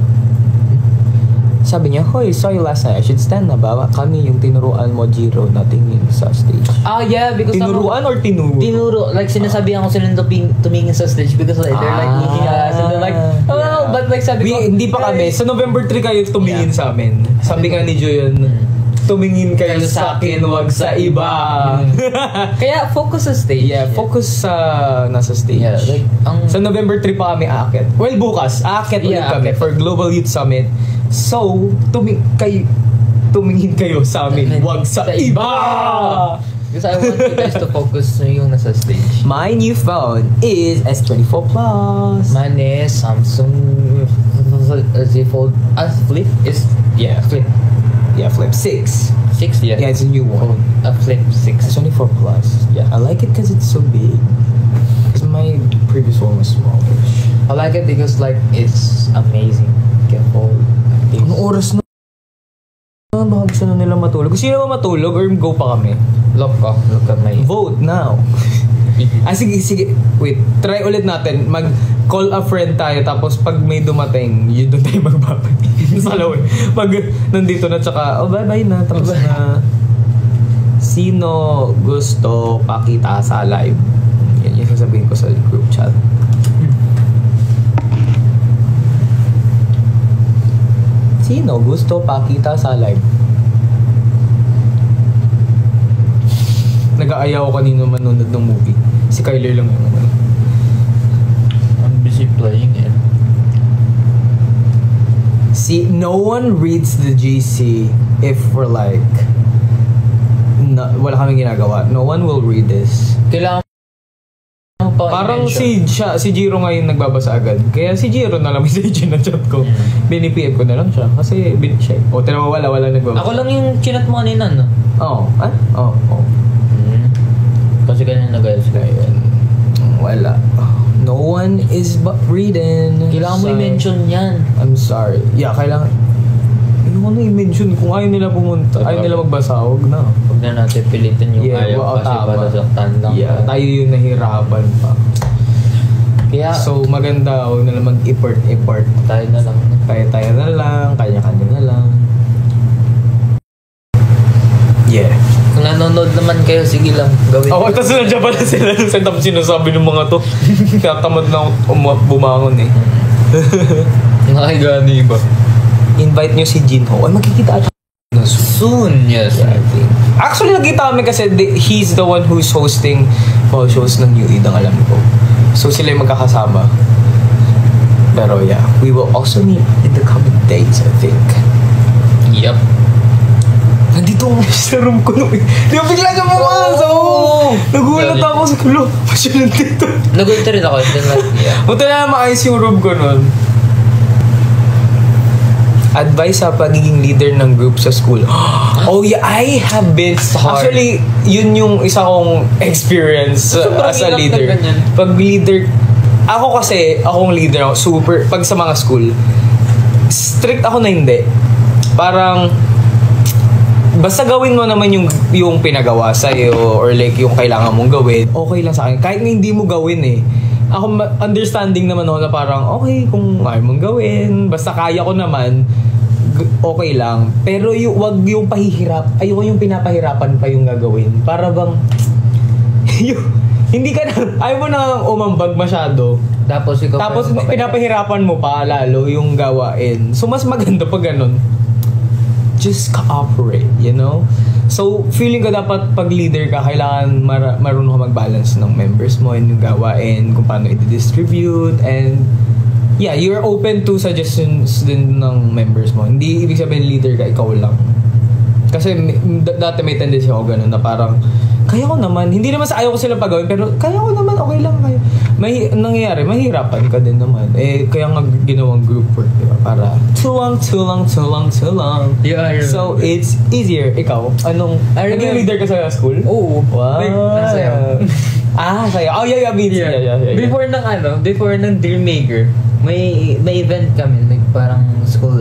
Sabi niya, hoy, saw you last night. I should stand na ba? Kami yung tinuruan mo, Jiro, na tingin sa stage. Yeah, because Tinuruan or tinuro? Tinuro. Like, sinasabihan ko sila tumingin sa stage because like, they're like looking at us and they're like, but like sabi ko, hindi pa kami. Sa November 3 kayo tumingin sa amin. Sabi nga ni Joyon, tumingin kayo sa akin, wag sa iba. Kaya focus sa stage. Yeah, focus sa nasa stage. Yeah, like, sa November 3 pa kami aakyat. Well, bukas, aakyat ulit kami for Global Youth Summit. So, tumingin kayo sa amin, wag sa iba! Because I want you guys to focus sa yung nasa stage. My new phone is S24 Plus. Mine is Samsung Z Fold. Flip is Flip. Yeah, Flip 6. 6, yeah. Yeah, it's a new one. A Flip 6. S24 Plus. Yeah, I like it because it's so big. Because my previous one was smallish. I like it because like it's amazing. Can fold. Anong oras na? Baka gusto na nila matulog. Gusto nila ba matulog or go pa kami? Look at my vote now. Sige. Wait, try ulit natin. Mag-call a friend tayo tapos pag may dumating, yun doon tayo magbabay. Salaw pag nandito na tsaka, bye-bye na. Tapos na, sino gusto pakita sa live? Yan yung sasabihin ko sa group chat. Sino gusto pakita sa live? Nag-aayaw kanino manonood ng movie. Si Kyler lang yung naman. I'm busy playing it. See, no one reads the GC if we're like, wala kaming ginagawa. No one will read this. Kailangan parang si Jiro ngayon nagbabasa agad. Kaya si Jiro na lang message na chat ko. Binipm ko na lang siya. Kasi siya. Tinawa wala nagbabasa. Ako lang yung chinat mo kanina, no? Oo. Kasi kanina nag-ayos ka yun. Wala. No one is but reading. Kailangan mo i-mention yan. I'm sorry. Yeah, kailangan. Ano i-mention? Kung ayaw nila pumunta, ayaw nila magbasa, huwag na. Huwag na natin pilitin yung ayaw kasi para saktan lang. Yeah, tayo yung nahirapan pa. Kaya, so maganda, huwag na lang mag-import. Tayo na lang. Tayo na lang, kanya-kanya na lang. Yeah. Kung nanonood naman kayo, sige lang, gawin. Tapos nandiyan pala sila. Tapos sinasabi ng mga to, tinatamad na bumangon eh. Nakagani ba? Invite nyo si Jinho. Ay, magkikita ata soon. Yes, I think. Actually, nakita kami kasi he's the one who's hosting shows ng New Id, ang alam ko. So, sila yung magkakasama. Pero yeah, we will also meet in the coming days, I think. Yep. Nandito ako sa room ko nung di ba bigla niya pumasok? Nagulat ako sa kulo. Pasya nandito. Nagulat rin ako. Punta na maayos yung room ko nun. Advice sa pagiging leader ng group sa school. Oh yeah, I have been actually, yun yung isa kong experience as a leader. Pag leader, ako kasi, akong leader ako, super, pag sa mga school, strict ako na hindi. Parang, basta gawin mo naman yung pinagawa sa'yo or like yung kailangan mong gawin, okay lang sa akin. Kahit nga hindi mo gawin eh. Ako, understanding naman ako na parang, okay, kung ayaw mong gawin, basta kaya ko naman, okay lang. Pero wag yung pahihirap. Ayoko yung pinapahirapan pa yung gagawin. Para bang, hindi ka na, ayaw mo na umambag masyado. Tapos pinapahirapan mo pa lalo yung gawain. So, mas maganda pag ganun. Just cooperate, you know? So, feeling ko dapat pag leader ka, kailangan marunong ka mag-balance ng members mo and yung gawain, kung paano i-distribute, and yeah, you're open to suggestions din ng members mo. Hindi ibig sabihin leader ka, ikaw lang. Kasi dati may tendency ako ganun na parang, kaya ko naman, hindi naman sa ayaw ko silang pagawin, pero kaya ko naman, okay lang kayo. Nangyayari, mahirapan ka din naman. Kaya nga ginawang group work, diba? Para too long. Yeah, so, it's easier. Ikaw, naging leader ka sa school? Oo. Wow. Nasayaw. Sayo. Oh, yeah, yeah. Before ng Dreammaker, may event kami, like parang school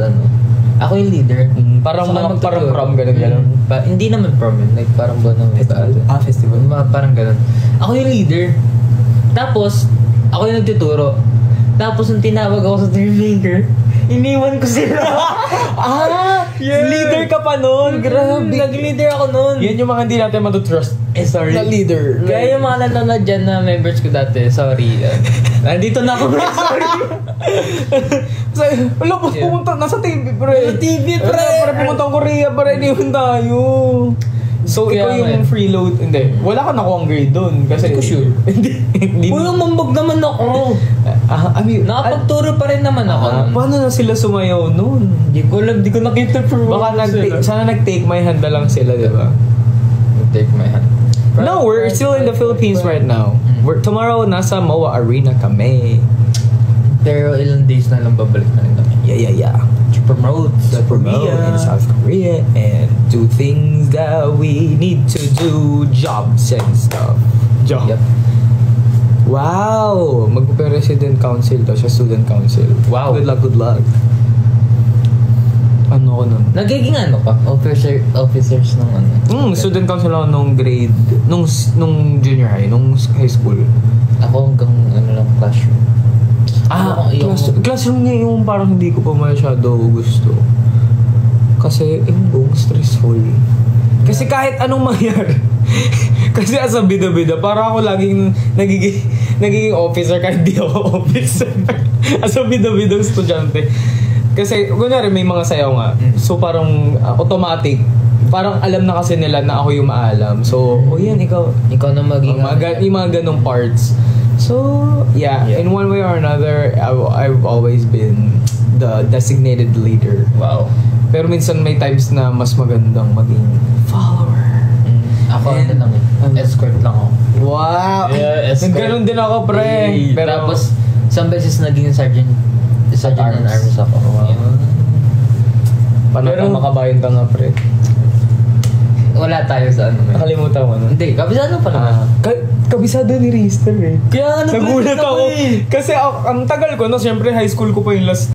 ako yung leader. Parang prom, ganun. Hindi naman prom yun. Like parang festival. Festival. Parang ganun. Ako yung leader. Tapos, ako yung nagtuturo. Tapos, nung tinawag ako sa Dreammaker, iniwan ko sila. Yeah. Leader ka pa nun. Grabe. Nag-leader ako nun. Yan yung mga hindi natin matutrust. Sorry. Na leader. Kaya yung mga nanonood dyan na members ko dati, sorry. Nandito na ako. Sorry. Wala po, pumunta. Nasa TV, pre. Pre, pumunta ang Korea, pre. Iniwan tayo. So, ikaw yung freeload. Hindi. Wala ka nakuha ang grade doon. Kasi, hindi ko sure. Hindi. Uy, mambag naman ako. Nakapagturo pa rin naman ako. Paano na sila sumayaw noon? Di ko nakita baka sana nag-take my hand na lang sila, di ba? Take my hand. No, we're still in the Philippines right now. Tomorrow, nasa MOA Arena kami. Pero ilang days na lang babalik na rin kami. Yeah. To promote in South Korea and do things that we need to do, jobs and stuff. Yep. Wow! Magpa-president council to siya, student council. Wow. Good luck. Ano ko nun? Nagiging pa? Officers ng student council ako nung grade, nung junior high, nung high school. Ako hanggang lang, classroom. Classroom niya yung parang hindi ko pa masyado gusto. Kasi, stressful. Kasi kahit anong mangyari. Kasi as a bida-bida, para ako laging nagiging officer kahit di ako officer. As a bida-bidang estudyante. Kasi, kunyari may mga sayaw nga. So, parang automatic. Parang alam na kasi nila na ako yung maalam. So, yan, ikaw na maging yung mga ganong parts. So, yeah, in one way or another, I've always been the designated leader. Wow. Pero minsan may times na mas magandang maging follower. Ako escort lang ako. Wow! Yeah, escort. Nagganon din ako, pre. Pero, tapos, isang beses naging sergeant in arms ako. Wow. Paano makabayan ka nga, pre? Wala tayo sa Nakalimutan mo, no? Hindi, kabisado pa naman. Kabisado ni Rister, eh. Kaya nagulat ako. Kasi ang tagal ko, siyempre high school ko pa yung last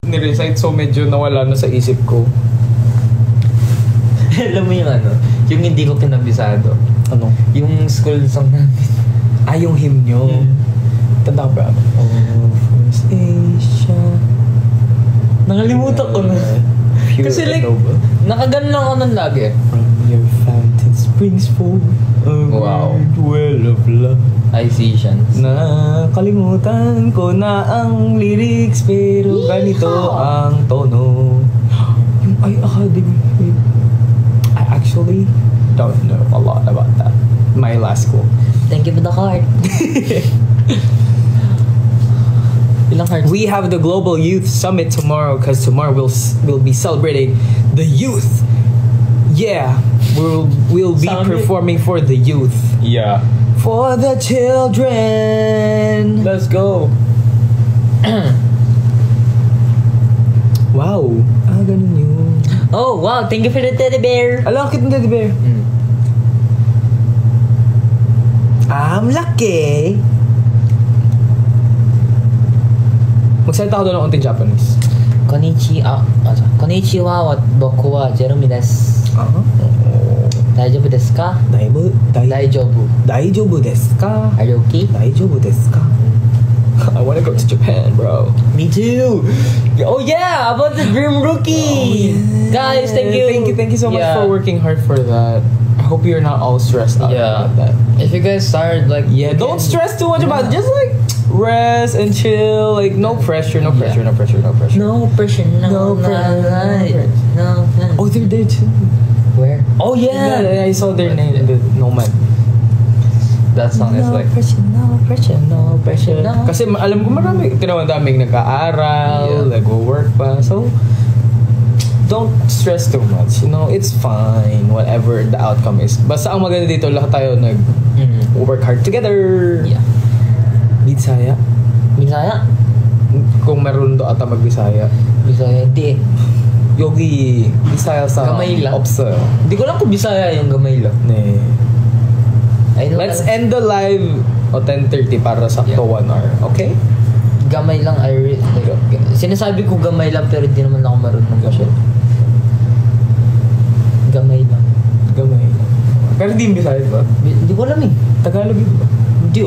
ni-recite, so medyo nawala na sa isip ko. Alam mo yung yung hindi ko kinabisado. Ano? Yung school song namin. Yung hymn nyo. Tanda ko ba? First Asia. Nakalimutan ko na. Kasi like, nakaganon lang ako nun lagi. From your fountain springs forth a great well of love. Isians. Nakalimutan ko na ang lyrics, pero ganito ang tono. Yung Academy. I actually don't know a lot about that. My last school. Thank you for the card. We have the Global Youth Summit tomorrow because tomorrow we'll be celebrating the youth. Yeah, we'll be performing for the youth. Yeah. For the children. Let's go. Wow. Ganun yun. Oh, wow. Thank you for the teddy bear. Alam, kit ng teddy bear. I'm lucky. Magsalita ako doon ng unting Japanese. Konnichiwa wa boku wa Jeremy desu. Daijoubu desu ka? Daijoubu desu ka? Are you okay? Daijoubu desu ka? I wanna go to Japan, bro. Me too. Oh yeah, about the Dream Rookie. Guys, thank you so much for working hard for that. I hope you're not all stressed out about that. If you guys start like don't stress too much about it. Just like rest and chill. Like no pressure. No pressure. Oh, they're there too. Where? Oh yeah, I saw their name in the Nomad. That song is like no pressure. Kasi alam ko daming nag-aaral, nag-work pa. So don't stress too much. You know, it's fine whatever the outcome is. Basta ang maganda dito, lahat tayo work hard together. Yeah. Bisaya? Kung meron do ata mag-Bisaya. Bisaya, hindi. Yogi, Bisaya sa Gamay lang. Opsa. Hindi ko lang kung Bisaya yung gamay lang. Let's end the live o 10:30 para sakto 1 hour. Okay? Gamay lang. Sinasabi ko gamay lang pero hindi naman ako marunong kasi. Gamay lang. Pero hindi yung Bisaya ba? Hindi ko alam eh. Tagalog yun ba? Hindi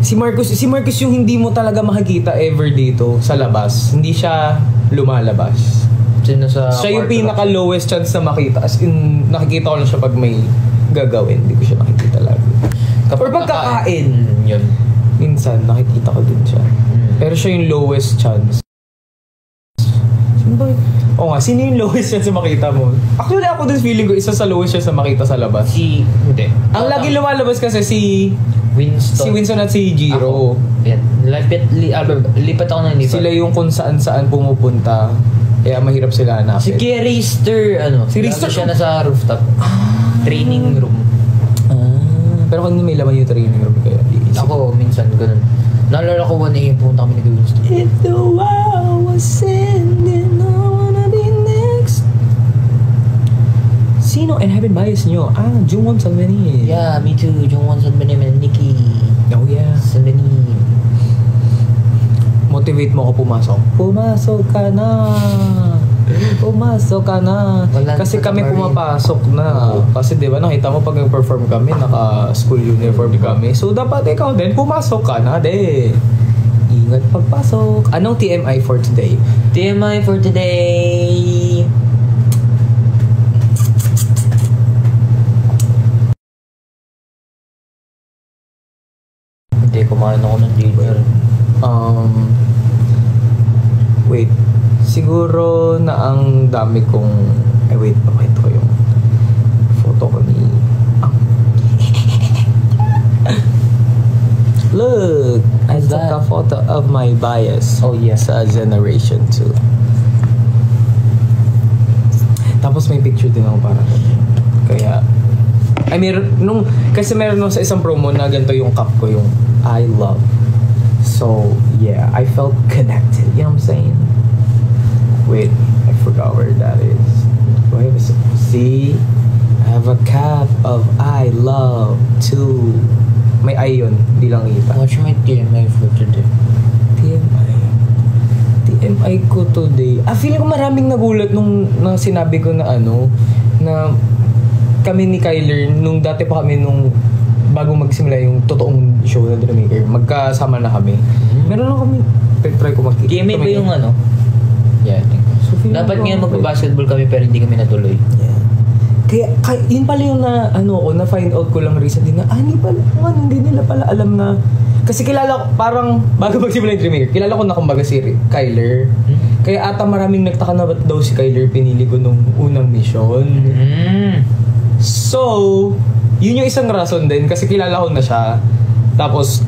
Si Marcus yung hindi mo talaga makikita ever dito sa labas. Hindi siya lumalabas. Siya yung pinaka-lowest chance na makita. As in, nakikita ko lang siya pag may gagawin. Hindi ko siya nakikita lagi. Or pagkakain. Yun. Minsan, nakikita ko din siya. Pero siya yung lowest chance. Sino ba yun? Oo nga, sino yung lowest chance na makita mo? Actually, ako din feeling ko isa sa lowest chance na makita sa labas. Hindi. Ang lagi lumalabas kasi si Winston at si Jiro. Yan. Lipat ako ng lipat. Sila yung kung saan pumupunta. Kaya mahirap sila hanapin. Si Rister, Si Rister siya na sa rooftop. Training room. Pero kung may laman yung training room kaya ako, minsan ganun. Naalala ko 1 AM pumunta kami ni Winston. If the world was ending, I wanna be next. Sino and Heaven Bias nyo? Jungwon Sanbeni. Yeah, me too. Jungwon Sanbeni and Nikki. Oh yeah. Sanbeni. Motivate mo ako pumasok. Pumasok ka na. Kasi kami pumapasok na. Kasi di ba nakita mo pag nag-perform kami, naka-school uniform kami. So dapat ikaw din, pumasok ka na din. Ingat pagpasok. Anong TMI for today? TMI for today. Hindi, kumain ako ng dinner. Wait. Siguro na ang dami kong... wait. Pakita ko yung photo ko ni... Look! I took a photo of my bias. Oh, yeah. Sa Generation 2. Tapos may picture din ako para kaya... kasi meron nung sa isang promo na ganito yung cup ko, yung I love. So, yeah, I felt connected. You know what I'm saying? Wait, I forgot where that is. Wait, see? I have a cup of I love too. May I yun, di lang kita. What's my TMI for today? TMI ko today. Feeling ko maraming nagulat nung sinabi ko na na kami ni Kyler, nung dati pa kami bago magsimula yung totoong show na Dreammaker, magkasama na kami. Meron lang kami, try ko magkita. TMI ba yung Yeah, I think. So, dapat ngayon magbabasketball kami pero hindi kami natuloy. Yeah. Kaya yun pala yung na-find out ko lang recently na, hindi nila pala alam na, kasi kilala ko, parang, bago magsimula yung Dreammaker, kilala ko na kumbaga si Kyler. Kaya ata maraming nagtaka na ba't daw si Kyler pinili ko nung unang mission. So, yun yung isang rason din kasi kilala ko na siya. Tapos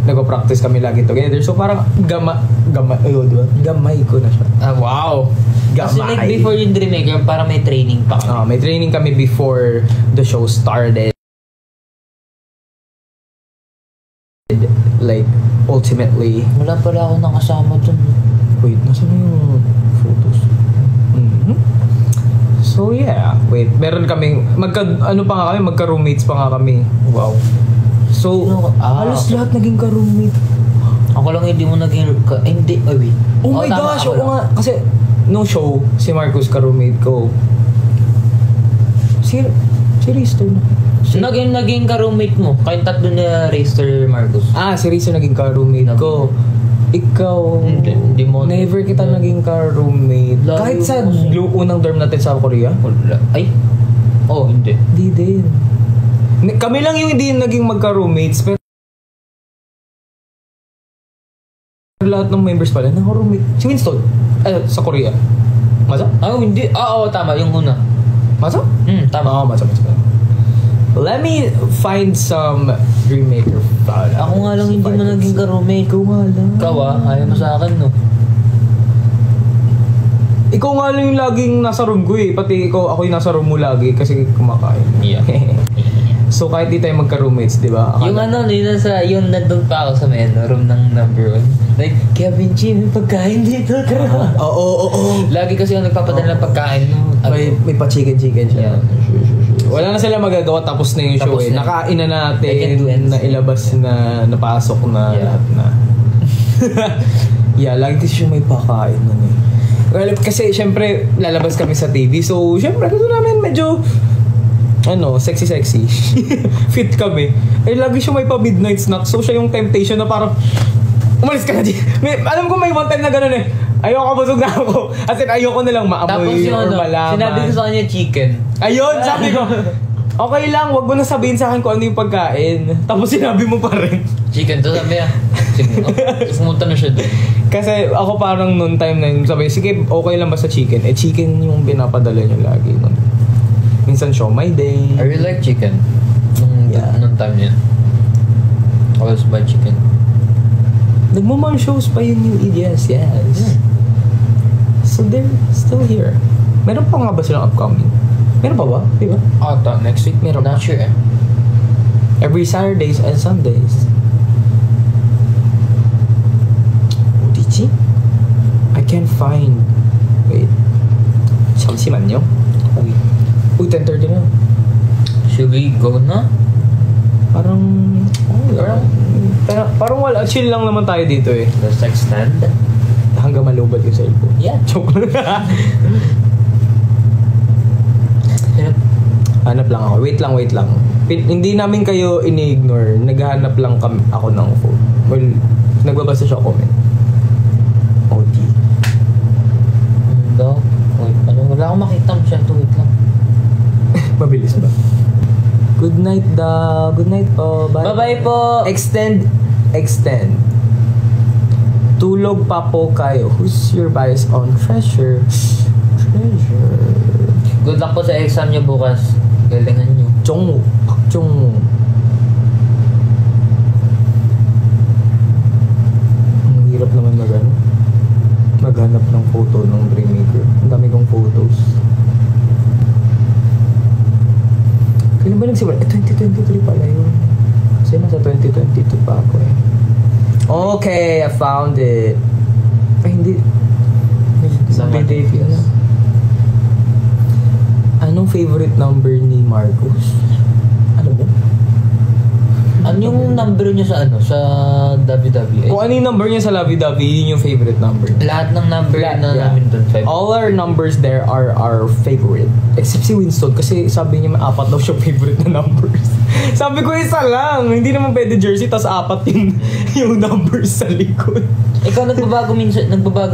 nagpo-practice kami lagi together. So parang gamay ko na siya. Wow. Kasi like before yung Dreammaker, parang may training pa kami. May training kami before the show started. Like ultimately, wala pala ako nakasama dun. Wait, nasaan yung photos? So yeah, wait, meron kaming magka-roommates pa nga kami. Wow. So, halos lahat naging ka-roommate. Ako lang hindi mo naging... hindi, wait. Oh my gosh, oo nga. Kasi, no show, si Marcus ka-roommate ko. Si Rister na. Naging ka-roommate mo. Kayong tatlo ni Rister Marcus. Si Rister naging ka-roommate ko. Ikaw, hindi mo. Never kita naging ka-roommate. Kahit sa unang dorm natin sa Korea. Ay? Hindi. Hindi din. Kami lang yung hindi naging magka-roommates. Pero lahat ng members pala naka-roommate. Si Winston, sa Korea. Masa? Hindi. Tama. Yung una. Masa? Tama. Masa. Let me find some Dreammaker file. Ako nga lang hindi mo naging ka-roommate. Ikaw nga lang. Ikaw ayaw mo sa akin, no? Ikaw nga lang yung laging nasa room ko eh. Pati ako yung nasa room mo lagi kasi kumakain. Yeah. So kahit di tayo magka-roommates, di ba? Yung yung nandun pa ako sa room ng number 1. Like, Kevin G, may pagkain dito. Oo. Lagi kasi yung nagpapadala ng pagkain. May pa-chicken siya. Yeah. Wala na sila magagawa, tapos na yung show eh. Nakain na natin, na ilabas na, napasok na, lahat na. Lagi kasi siya may pakain nun eh. Well, kasi syempre, lalabas kami sa TV. So, syempre, gusto namin medyo sexy. Fit kami. Lagi siya may pa-midnight snack. So, siya yung temptation na parang, umalis ka na di. Alam ko may one time na gano'n eh. Ayoko, busog na ako. As in, ayoko na lang maamoy or malaman. Sinabi ko sa kanya chicken. Ayun, sabi ko, okay lang, wag mo na sabihin sa akin kung ano yung pagkain. Tapos sinabi mo pa rin. Chicken to, sabi pumunta na siya doon. Kasi ako parang noon time na yun, sabi, sige, okay lang ba sa chicken? Chicken yung pinapadala niyo lagi nun. Minsan siomai din. I really like chicken. Nung time niya. Always buy chicken. Nagmamam shows pa yun yung EDS, yes. So they're still here. Meron pa nga ba silang upcoming? Meron pa ba? Diba? Next week meron. Not sure eh. Every Saturdays and Sundays. Udichi? I can't find. Wait. 잠시만요. Uy, 10:30 na. Should we go na? Parang wala. Chill lang naman tayo dito eh. Let's extend. Hanggang malubad yung cellphone. Yeah. Joke lang. Hanap lang ako. Wait lang. Hindi namin kayo ini-ignore. Naghahanap lang ako ng phone. Well, nagbabasa siya comment. OD. Wala akong makita mo siya. Wait lang. Mabilis ba? Good night daw. Good night po. Bye. Bye-bye po. Extend. Tulog pa po kayo. Who's your bias on treasure? Good luck po sa exam niyo bukas. Galingan niyo. Chong. Ang hirap naman maghanap ng photo ng Dreammaker. Ang dami kong photos. Kailan ba nagsimula? 2023 pala yun. Kasi nasa 2022 pa ako eh. Okay, I found it. Ay, hindi. May na. Anong favorite number ni Marcus? Ano ba? Ano yung number niya sa WWE? Kung ano yung number niya sa Lovey-Dovey, yun yung favorite number. Lahat ng number namin doon. All our numbers there are our favorite. Except si Winston kasi sabi niya may 4 daw siya favorite na numbers. Sabi ko isa lang. Hindi naman pwede jersey tas 4 yung numbers sa likod. Ikaw nagbabago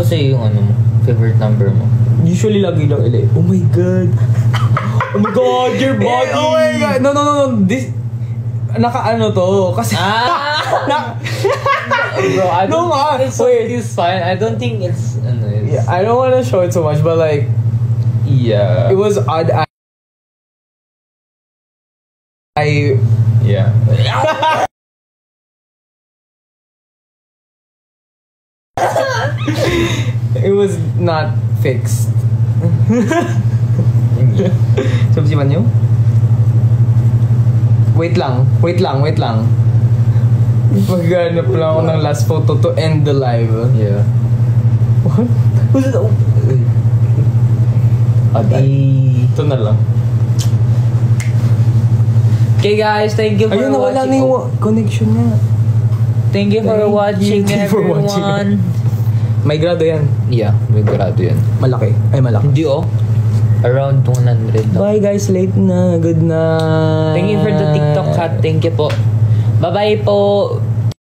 sa'yo yung favorite number mo? Usually lagi lang oh my god. Oh my god, your body. Oh my god. No. This naka-ano to kasi bro, I don't think it's fine. I don't think it's yeah, I don't want to show it so much, but like yeah, it was odd. Yeah. It was not fixed. Sabi niyo? Wait lang. Maghanap lang ako ng last photo to end the live. Yeah. What? Who's it? Adi. Ito na lang. Okay guys, thank you for Ayun, nawala watching. na yung connection niya. Thank you for watching, Thank you for everyone. May grado yan. Yeah, may grado yan. Malaki. Ay, malaki. Hindi around 200 na. Bye guys, late na. Good night. Thank you for the TikTok hat. Thank you po. Bye-bye po.